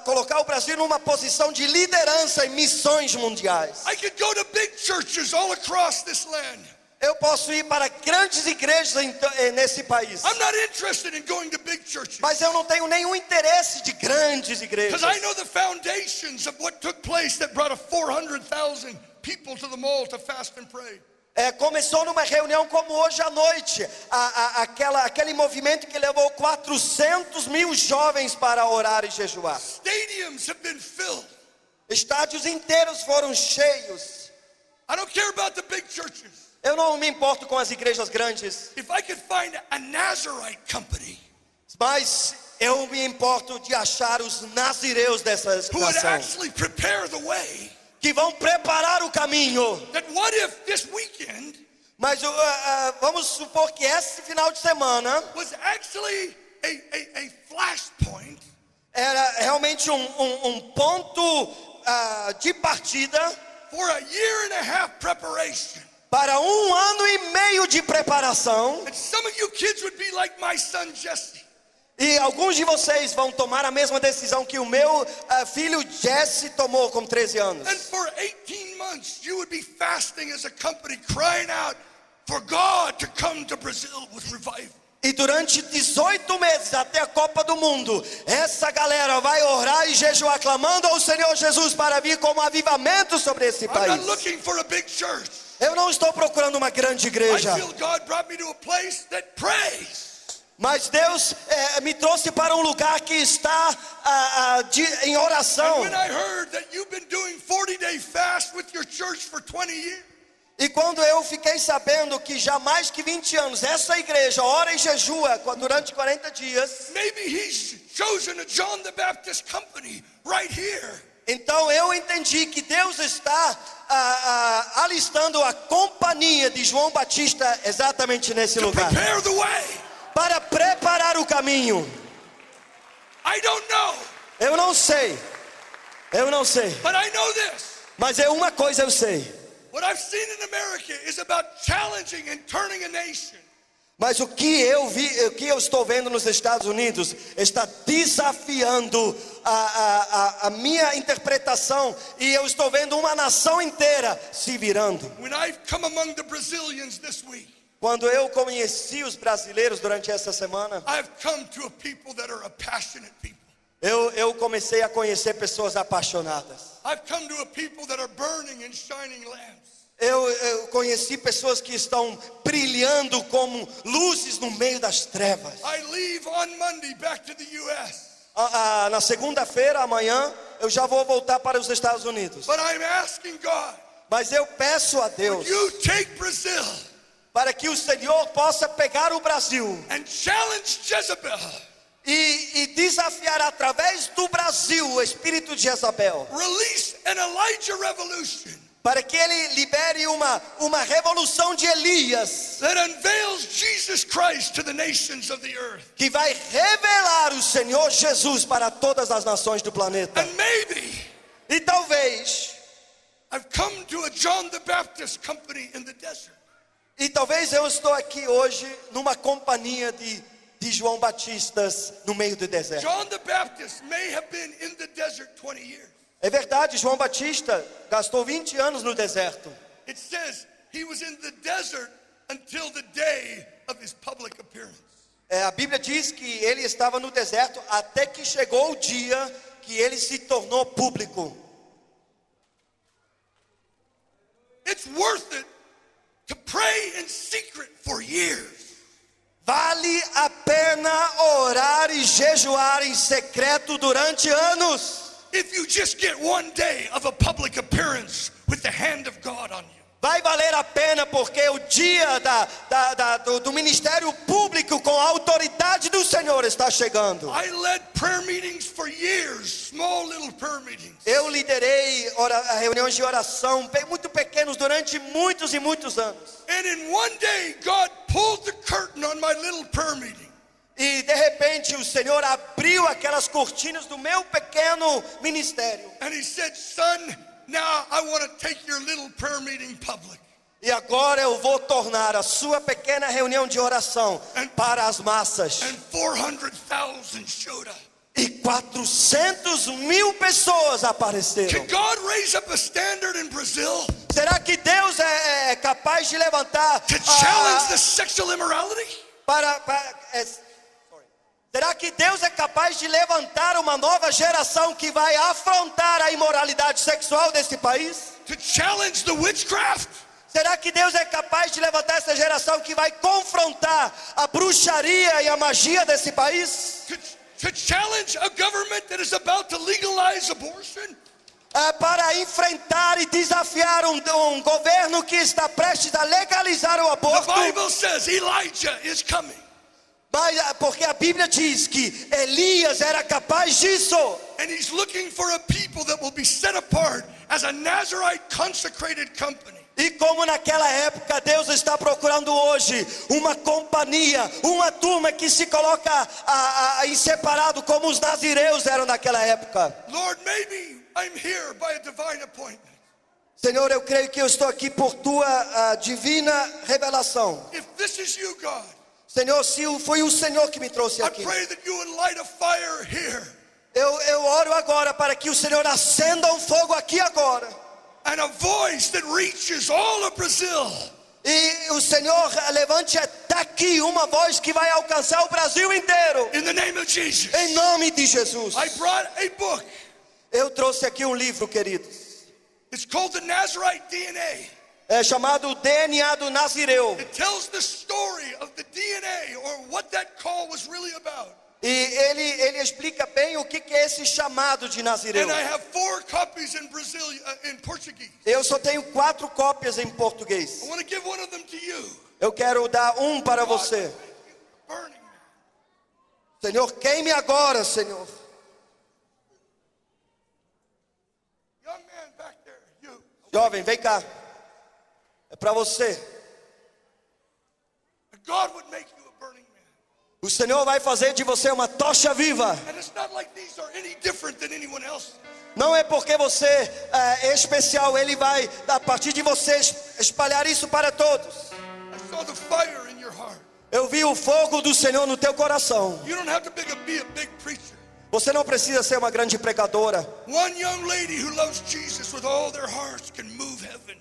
colocar o Brasil numa posição de liderança em missões mundiais. I could go to big churches all across this land. Eu posso ir para grandes igrejas nesse país, I'm not interested in going to big churches mas eu não tenho nenhum interesse de grandes igrejas, because I know the foundations of what took place that brought 400,000 people to the mall to fast and pray. Começou numa reunião como hoje à noite, aquele movimento que levou 400 mil jovens para orar e jejuar. Stadiums have been filled. Estádios inteiros foram cheios. I don't care about the big churches. Eu não me importo com as igrejas grandes, If I could find a Nazarite company mas eu me importo de achar os nazireus dessa who would nação, actually prepare the way, que vão preparar o caminho. that what if this weekend Mas vamos supor que esse final de semana was actually a flashpoint era realmente um ponto de partida for a year and a half preparation. para 1 ano e meio de preparação. And some of you kids would be like my son Jesse. E alguns de vocês vão tomar a mesma decisão que o meu filho Jesse tomou com 13 anos. And for 18 months you would be fasting as a company, crying out for God to come to Brazil with revival. E durante 18 meses até a Copa do Mundo, essa galera vai orar e jejuar clamando ao Senhor Jesus para vir como avivamento sobre esse I'm país. not looking for a big church. Eu não estou procurando uma grande I igreja, feel God brought me to a place that prays. mas Deus me trouxe para um lugar que está em And oração. when I heard that you've been doing 40-day fast with your church for 20 years, E quando eu fiquei sabendo que já há mais que 20 anos essa igreja ora e jejua durante 40 dias, maybe he's chosen a John the Baptist company right here. então eu entendi que Deus está alistando a companhia de João Batista exatamente nesse To lugar, prepare the way. para preparar o caminho. I don't know, Eu não sei, but I know this. mas uma coisa eu sei. What I've seen in America is about challenging and turning a nation. Mas o que eu estou vendo nos Estados Unidos está desafiando a minha interpretação, e eu estou vendo uma nação inteira se virando. When I've come among the Brazilians this week, Quando eu conheci os brasileiros durante essa semana, I've come to a people that are a passionate people. eu comecei a conhecer pessoas apaixonadas. I've come to a people that are burning and shining lamps. Eu conheci pessoas que estão brilhando como luzes no meio das trevas. I leave on Monday back to the U.S. Na segunda-feira, amanhã, eu já vou voltar para os Estados Unidos. But I'm asking God, Mas eu peço a Deus you take Brazil para que o Senhor possa pegar o Brasil and challenge Jezebel. e desafiar através do Brasil o espírito de Jezabel, Release an Elijah revolution para que ele libere uma revolução de Elias, that unveils Jesus Christ to the nations of the earth. que vai revelar o Senhor Jesus para todas as nações do planeta. And maybe E talvez I've come to a John the Baptist company in the desert. eu estou aqui hoje numa companhia de João Batistas no meio do deserto. John the Baptist may have been in the desert 20 years. É verdade, João Batista gastou 20 anos no deserto. It says he was in the desert until the day of his public appearance. A Bíblia diz que ele estava no deserto até que chegou o dia que ele se tornou público. It's worth it to pray in secret for years. Vale a pena orar e jejuar em secreto durante anos. If you just get one day of a public appearance with the hand of God on you. Vai valer a pena porque o dia do ministério público com a autoridade do Senhor está chegando. I led prayer meetings for years, small little prayer meetings. Eu liderei reuniões de oração muito pequenos durante muitos e muitos anos. And in one day, God pulled the curtain on my little prayer meeting. E de repente o Senhor abriu aquelas cortinas do meu pequeno ministério. And he said, son, now I want to take your little prayer meeting public. E agora eu vou tornar a sua pequena reunião de oração para as massas. And 400,000 showed up. E 400.000 pessoas apareceram. Can God raise up a standard in Brazil Será que Deus é capaz de levantar to challenge the sexual immorality? Será que Deus é capaz de levantar uma nova geração que vai afrontar a imoralidade sexual desse país? To challenge the witchcraft? Será que Deus é capaz de levantar essa geração que vai confrontar a bruxaria e a magia desse país? To challenge a government that is about to legalize abortion? Para enfrentar e desafiar um governo que está prestes a legalizar o The aborto? Bible says Elijah is coming. Porque a Bíblia diz que Elias era capaz disso. And he's looking for a people that will be set apart as a Nazarite consecrated company. E como naquela época, Deus está procurando hoje uma companhia, uma turma que se coloca em separado como os nazireus eram naquela época. Lord, maybe I'm here by a divine appointment. Senhor, eu creio que eu estou aqui por tua divina revelação. If this is you, God, Senhor, se foi o Senhor que me trouxe I aqui, pray that you would light a fire here. eu oro agora para que o Senhor acenda um fogo aqui agora. And a voice that reaches all of Brazil. E o Senhor levante daqui uma voz que vai alcançar o Brasil inteiro. In the name of Jesus. Em nome de Jesus. I brought a book. Eu trouxe aqui um livro, queridos. It's called the Nazarite DNA. É chamado DNA do Nazireu. It tells the story of the DNA, or what that call was really about. E ele explica bem o que é esse chamado de Nazireu. And I have 4 copies in in Portuguese. Eu só tenho 4 cópias em português. I want to give one of them to you. Eu quero dar um para você. Burning. Senhor, queime agora, Senhor. Young man back there, you. Jovem, vem cá. É para você. God would make you a burning man. O Senhor vai fazer de você uma tocha viva. And it's not like these are any different than anyone else. Não é porque você é especial, Ele vai, a partir de você, espalhar isso para todos. I saw the fire in your heart. Eu vi o fogo do Senhor no teu coração. You don't have to be a big preacher. Você não precisa ser uma grande pregadora. One young lady who loves Jesus with all their hearts can move heaven.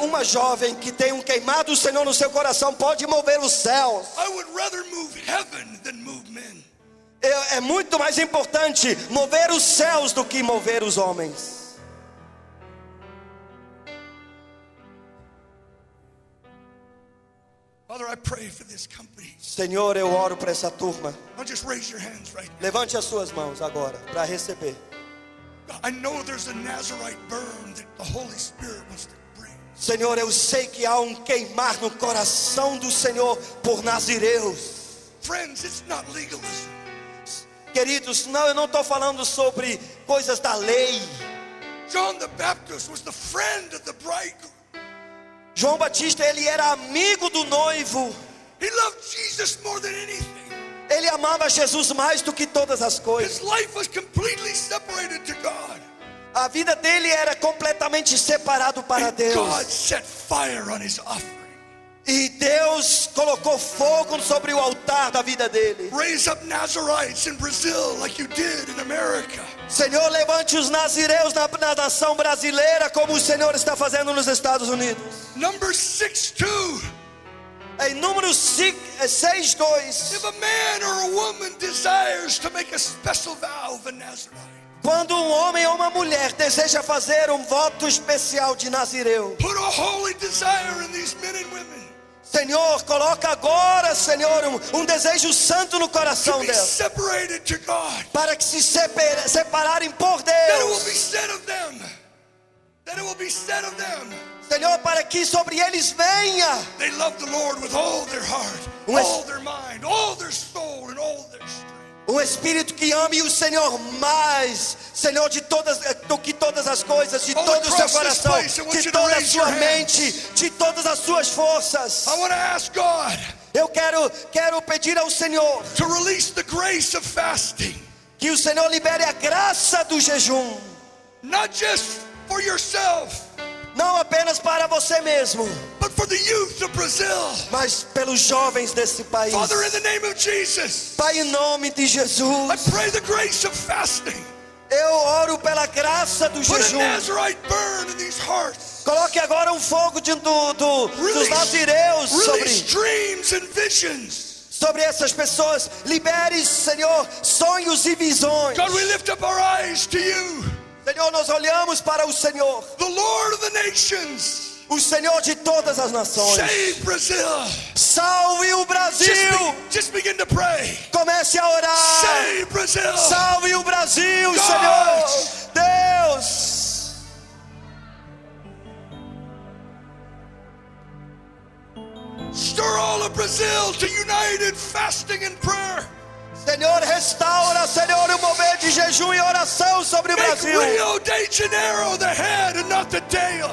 Uma jovem que tem um queimado do Senhor no seu coração pode mover os céus. I would rather move heaven than move men. É muito mais importante mover os céus do que mover os homens. Father, I pray for this company. Senhor, eu oro para essa turma. Now just raise your hands right now. Levante as suas mãos agora para receber. I know there's a Nazarite burn that the Holy Spirit wants to bring. Senhor, eu sei que há um queimar no coração do Senhor por nazireus. Friends, it's not legalism. Queridos, não, eu não estou falando sobre coisas da lei. John the Baptist was the friend of the bridegroom. João Batista, ele era amigo do noivo. He loved Jesus more than anything. Ele amava Jesus mais do que todas as coisas. His life was completely separated to God. A vida dele era completamente separado para And Deus. God set fire on his offering. E Deus colocou fogo sobre o altar da vida dele. Raise up Nazarites in Brazil like you did in America. Senhor, levante os nazireus na nação brasileira como o Senhor está fazendo nos Estados Unidos. Number 6:2. Em Números 6:2. If a man or a woman desires to make a special vow of a Nazarite, Quando um homem ou uma mulher deseja fazer um voto especial de nazireu, put a holy desire in these men and women Senhor, coloca agora, Senhor, um desejo santo no to coração be deles, separated to God. para que se separarem por That it will be Deus. said of them. That it will be said of them. Senhor, para que sobre eles venha They love the Lord with all their heart, all their mind, all their soul, and all their strength. um espírito que ame o Senhor mais, Senhor, do que todas as coisas, de All todo o seu across this coração, place, I want de you to toda a raise sua your mente, de todas as suas forças. I want to ask God Eu quero pedir ao Senhor to release the grace of fasting, que o Senhor libere a graça do jejum, not just for yourself, não apenas para você mesmo, but for the youth of Brazil. mas pelos jovens desse país. Father, in the name of Jesus, Pai, em nome de I Jesus, pray the grace of fasting. eu oro pela graça do Put a jejum. Nazarite burn in these hearts. Coloque agora um fogo dos nazireus Release dreams and visions. sobre essas pessoas. Libere, Senhor, sonhos e visões. God, we lift up our eyes to you, Senhor, nós olhamos para o Senhor, the Lord of the nations. o Senhor de todas as nações. Save Brazil. Salve o Brasil. Just begin to pray. Comece a orar. Save Brazil. Salve o Brasil, God. Senhor. Deus. Stir all of Brazil to united fasting and prayer. Senhor, restaura, Senhor, o mover de jejum e oração sobre o Make Brasil. Rio de Janeiro the head and not the tail.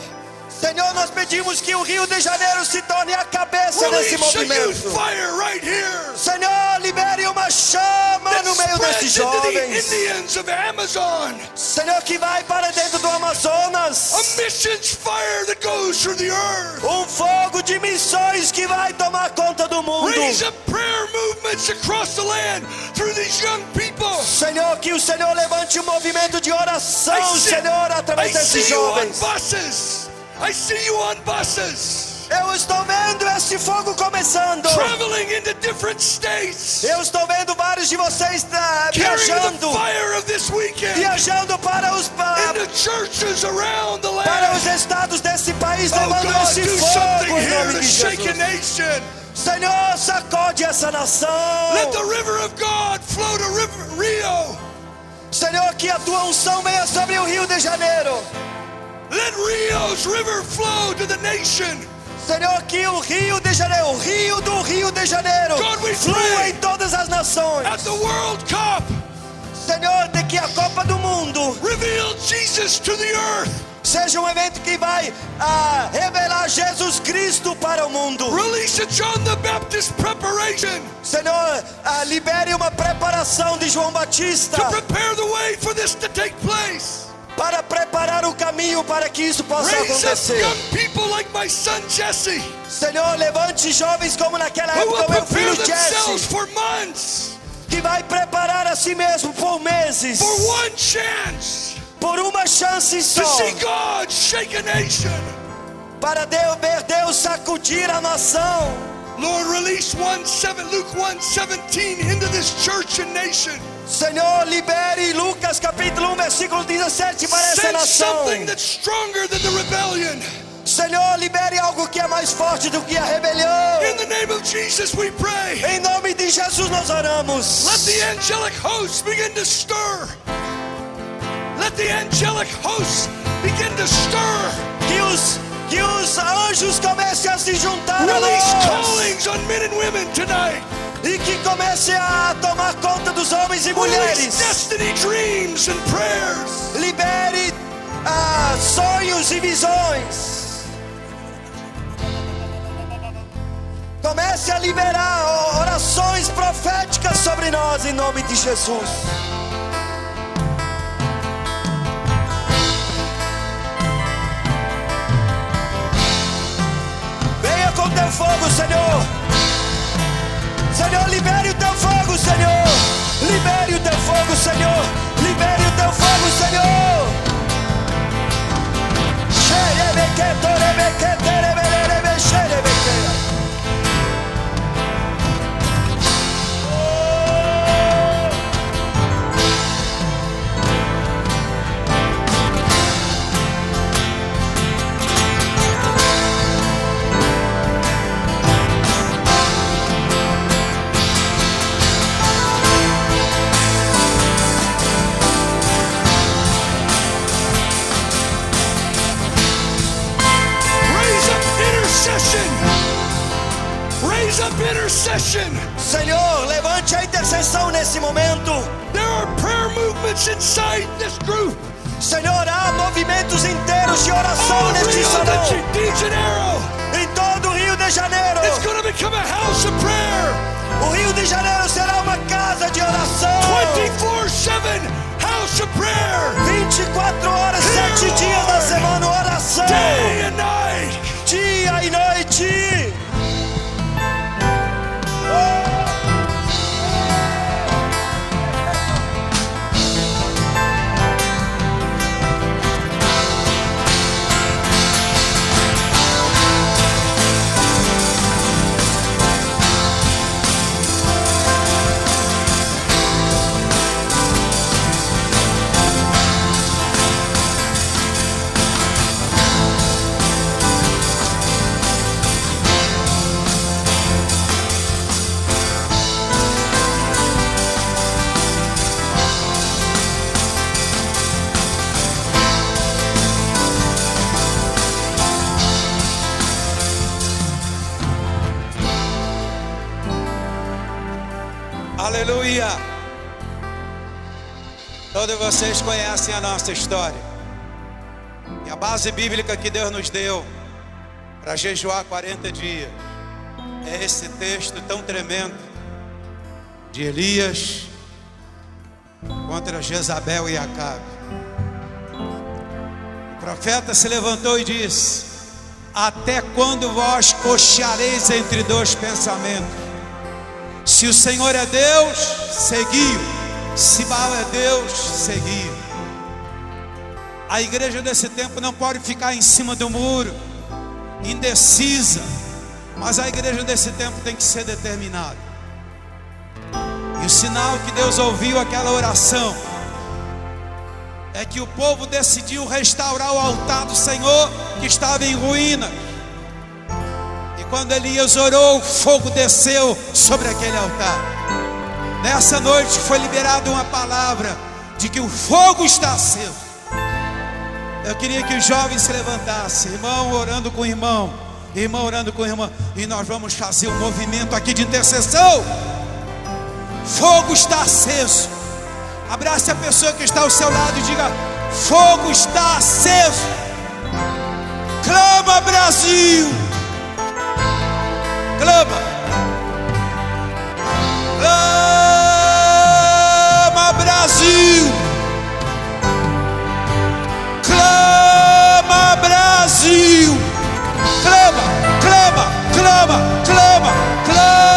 Senhor, nós pedimos que o Rio de Janeiro se torne a cabeça desse Release a youth movimento. fire right here. Senhor, libere uma chama That no meio desses spreads into the jovens. Indians of Amazon. Senhor, que vai para dentro do Amazonas. A missions fire that goes through the earth. Um fogo de missões que vai tomar conta do mundo. Raise up prayer movements across the land through these young people. Senhor, que o Senhor levante um movimento de oração, Senhor, I através desses see you on jovens. buses. I see you on buses. Eu estou vendo esse fogo começando. traveling into different states, Eu estou vendo vários de vocês carrying the viajando, fire of this weekend viajando para os into churches around the para os land. estados desse país, Oh levando God, esse do fogo something em here nome to de shake a Jesus. nation. Senhor, sacode essa nação. Let the river of God flow to Rio. Senhor, que a tua unção venha sobre o Rio de Janeiro. Let Rio's river flow to the nation. Senhor, que o Rio de Janeiro, o Rio do Rio de Janeiro, God, we flua pray em todas as nações. at the World Cup, Senhor, de que a Copa do Mundo reveal Jesus to the earth. seja um evento que vai revelar Jesus Cristo para o mundo. Release a John the Baptist preparation Senhor, libere uma preparação de João Batista to prepare the way for this to take place. para preparar o caminho para que isso possa Raise up acontecer. young people like my son Jesse, Senhor, levante jovens como naquela who will época o meu prepare filho themselves Jesse, for months, que vai preparar a si mesmo por meses, for one chance por uma chance to só, see God shake a nation. para ver Deus sacudir a nação. Lord, release Luke 1:17 into this church and nation. Senhor, libere Lucas capítulo 1 versículo 17 para essa Send nação. something that's stronger than the rebellion. Senhor, libere algo que é mais forte do que a rebelião. In the name of Jesus we pray. Em nome de Jesus nós oramos. Let the angelic hosts begin to stir. Let the angelic hosts begin to stir. Que os anjos comecem a se juntar a Release nós. callings on men and women tonight. E que comece a tomar conta dos homens e Release mulheres. destiny dreams and prayers. Libere sonhos e visões. Comece a liberar orações proféticas sobre nós em nome de Jesus. Venha com teu fogo, Senhor. Senhor, libere o teu fogo, Senhor. Libere o teu fogo, Senhor. Libere o teu fogo, Senhor. Raise up intercession. Senhor, levante a intercessão nesse momento. There are prayer movements inside this group. Senhor, há movimentos inteiros de oração All neste Rio salão. de Janeiro. Em todo o Rio de Janeiro. It's going to become a house of prayer. O Rio de Janeiro será uma casa de oração. 24/7 house of prayer. 24 horas, 7 dias da semana, oração. Day and night. Dia e noite. Aleluia! Todos vocês conhecem a nossa história. E a base bíblica que Deus nos deu para jejuar 40 dias é esse texto tão tremendo de Elias contra Jezabel e Acabe. O profeta se levantou e disse: até quando vós cocheareis entre dois pensamentos? Se o Senhor é Deus, segui-o. Se Baal é Deus, segui-o. A igreja desse tempo não pode ficar em cima do muro, indecisa. Mas a igreja desse tempo tem que ser determinada. E o sinal que Deus ouviu aquela oração é que o povo decidiu restaurar o altar do Senhor que estava em ruína. E quando Elias orou, o fogo desceu sobre aquele altar. Nessa noite foi liberada uma palavra de que o fogo está aceso. Eu queria que os jovens se levantassem, irmão orando com irmão, irmão orando com irmã, e nós vamos fazer um movimento aqui de intercessão. Fogo está aceso. Abrace a pessoa que está ao seu lado e diga: fogo está aceso. Clama, Brasil. Clama. Clama, Brasil. Clama, Brasil. Clama, clama, clama, clama, clama.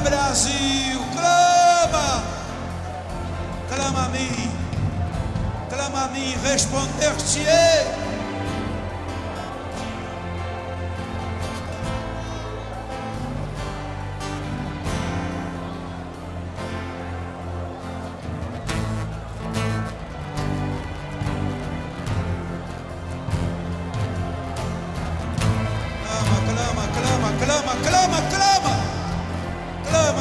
Brasil, clama, clama a mim, responder-te-ei. Clama,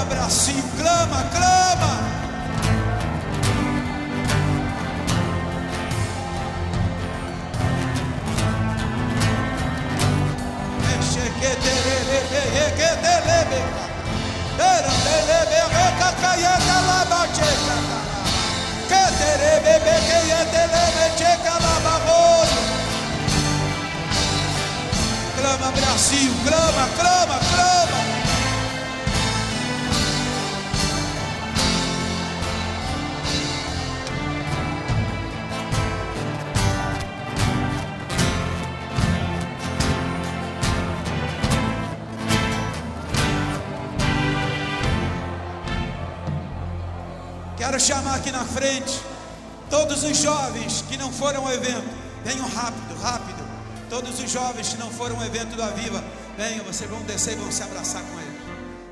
Brasil, clama, clama. Clama, Brasil, clama, clama, clama. Quero chamar aqui na frente todos os jovens que não foram ao evento. Venham rápido, rápido. Todos os jovens que não foram ao evento do Aviva, venham, vocês vão descer e vão se abraçar com eles.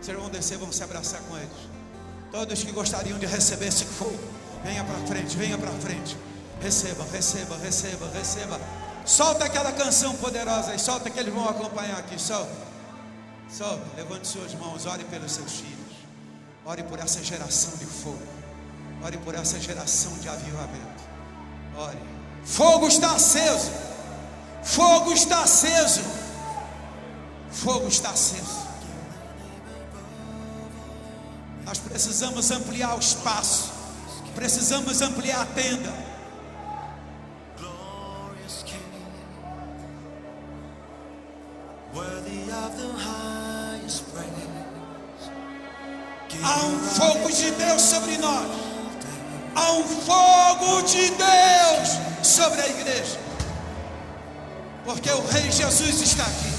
Vocês vão descer e vão se abraçar com eles. Todos que gostariam de receber esse fogo, venha para frente, venha para frente. Receba, receba, receba, receba. Solta aquela canção poderosa aí, solta que eles vão acompanhar aqui, solta. Solta, levante suas mãos, ore pelos seus filhos. Ore por essa geração de fogo. Ore por essa geração de avivamento. Ore. Fogo está aceso. Fogo está aceso. Fogo está aceso. Nós precisamos ampliar o espaço. Precisamos ampliar a tenda. Há um fogo de Deus sobre nós. Há um fogo de Deus sobre a igreja. Porque o Rei Jesus está aqui,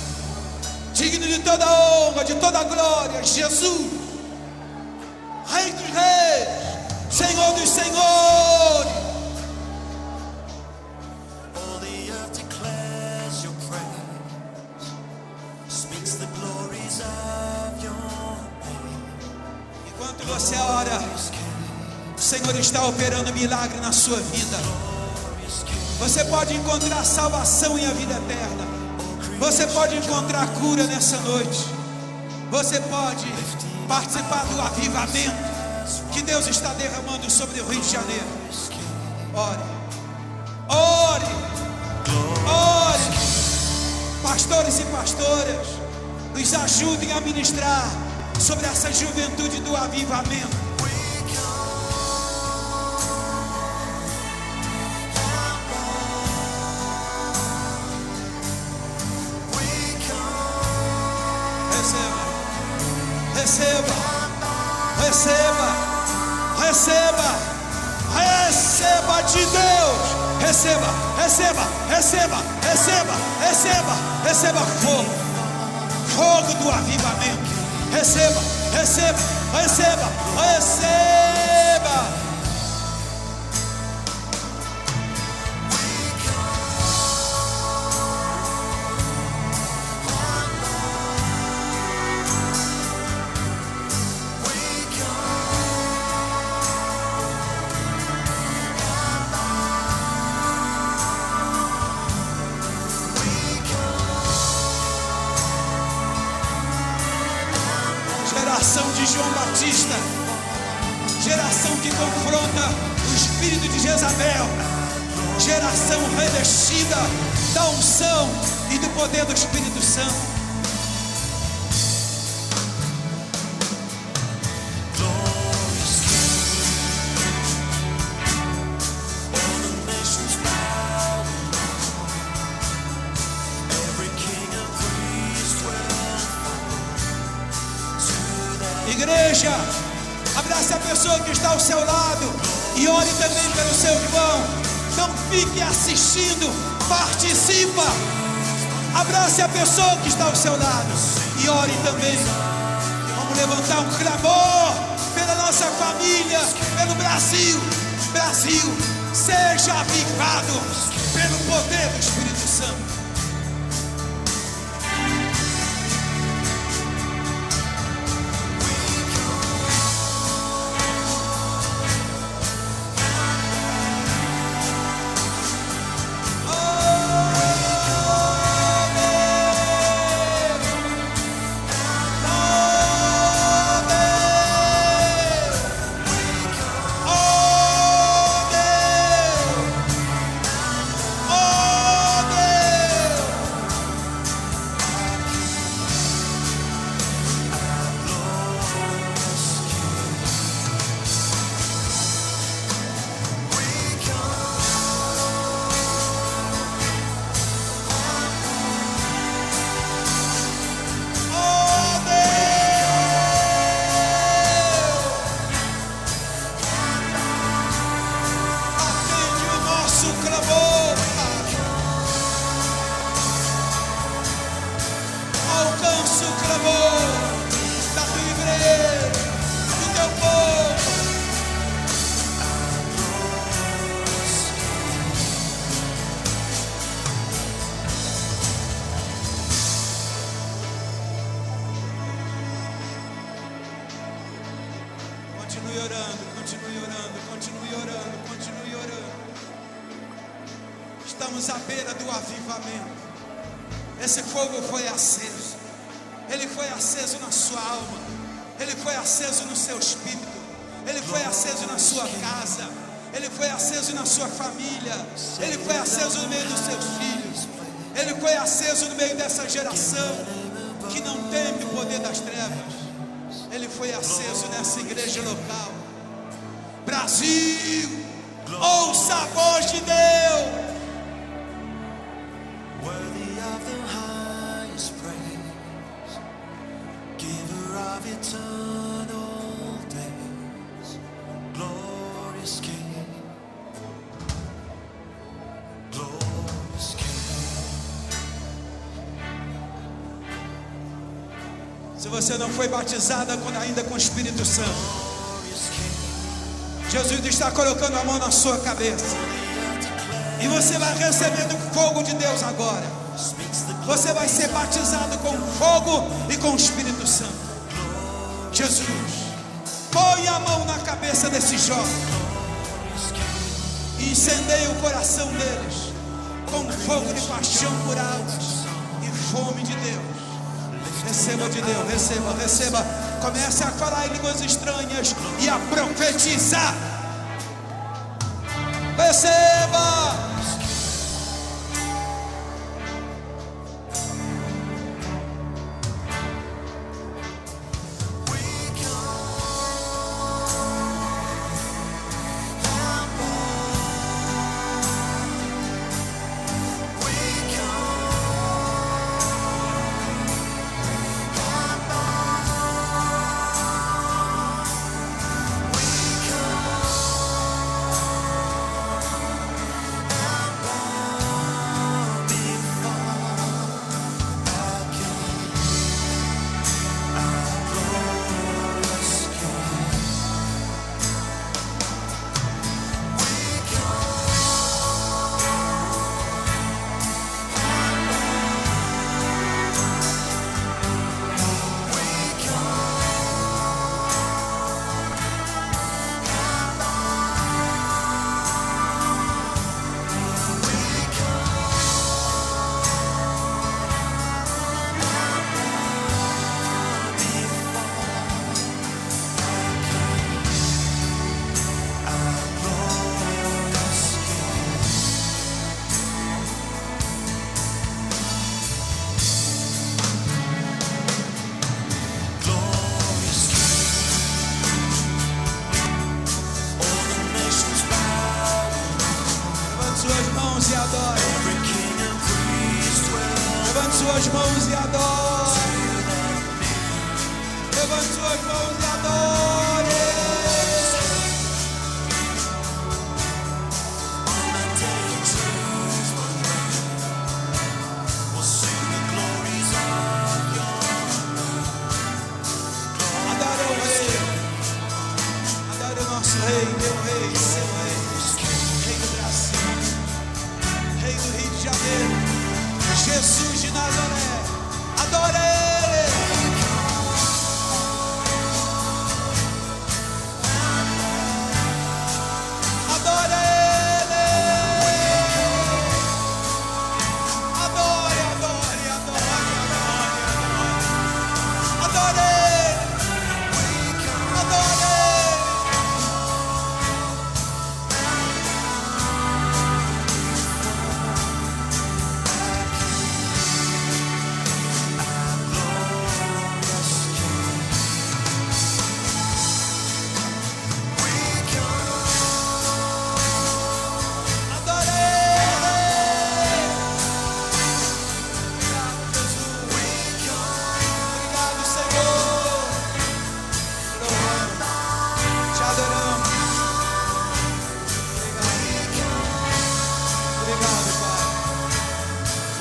digno de toda honra, de toda glória. Jesus, Rei dos reis, Senhor dos senhores. All the earth declares your praise, speaks the glories of your name. Enquanto Essa é a hora. O Senhor está operando milagre na sua vida. Você pode encontrar salvação e a vida eterna. Você pode encontrar cura nessa noite. Você pode participar do avivamento que Deus está derramando sobre o Rio de Janeiro. Ore, ore, ore. Pastores e pastoras, nos ajudem a ministrar sobre essa juventude do avivamento. Receba, receba, receba, receba de Deus. Receba, receba, receba, receba, receba, receba fogo, fogo do avivamento. Receba, receba, receba, receba. Geração de João Batista, geração que confronta o espírito de Jezabel, geração revestida da unção e do poder do Espírito Santo. Igreja, abrace a pessoa que está ao seu lado e ore também pelo seu irmão. Não fique assistindo, participa. Abrace a pessoa que está ao seu lado e ore também. Vamos levantar um clamor pela nossa família, pelo Brasil. Brasil, seja avivado pelo poder do Espírito Santo. Alcança o clamor da tua igreja, do teu povo. Continue orando, continue orando, continue orando, continue orando. Estamos à beira do avivamento. Esse fogo foi aceso. Ele foi aceso na sua alma. Ele foi aceso no seu espírito. Ele foi aceso na sua casa. Ele foi aceso na sua família. Ele foi aceso no meio dos seus filhos. Ele foi aceso no meio dessa geração que não teme o poder das trevas. Ele foi aceso nessa igreja local. Brasil, ouça a voz de Deus. Worthy of the highest praise, giver of eternal days, glorious King, glorious King. Se você não foi batizada ainda com o Espírito Santo, Jesus está colocando a mão na sua cabeça. E você vai recebendo o fogo de Deus agora. Você vai ser batizado com fogo e com o Espírito Santo. Jesus, Põe a mão na cabeça desses jovens e incendeia o coração deles com fogo de paixão por águas e fome de Deus. Receba de Deus, receba, receba. Comece a falar em línguas estranhas e a profetizar. Receba. E adore. Levante suas mãos e adore. Levante suas mãos e adore. Adore o Rei. Adore o nosso Rei, meu Rei, seu Rei. Rei do Brasil. Rei do Rio de Janeiro, Jesus de Nazaré, adore Ele. Adore Ele. Adore, adore, adore, adore, adore Ele. Adore Ele.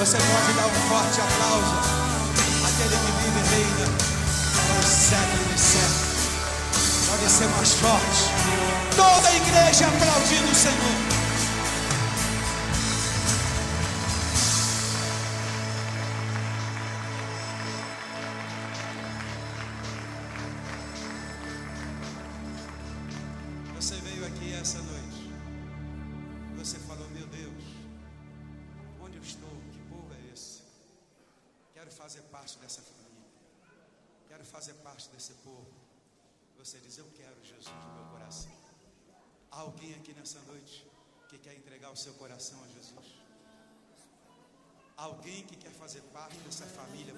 Você pode dar um forte aplauso àquele que vive e reina para os séculos dos séculos. Pode ser mais forte. Toda a igreja aplaudindo o Senhor. Você veio aqui essa noite. Você falou, meu Deus, onde eu estou? Que povo é esse? Quero fazer parte dessa família. Quero fazer parte desse povo. Você diz, eu quero Jesus no meu coração. Há alguém aqui nessa noite que quer entregar o seu coração a Jesus? Alguém que quer fazer parte dessa família?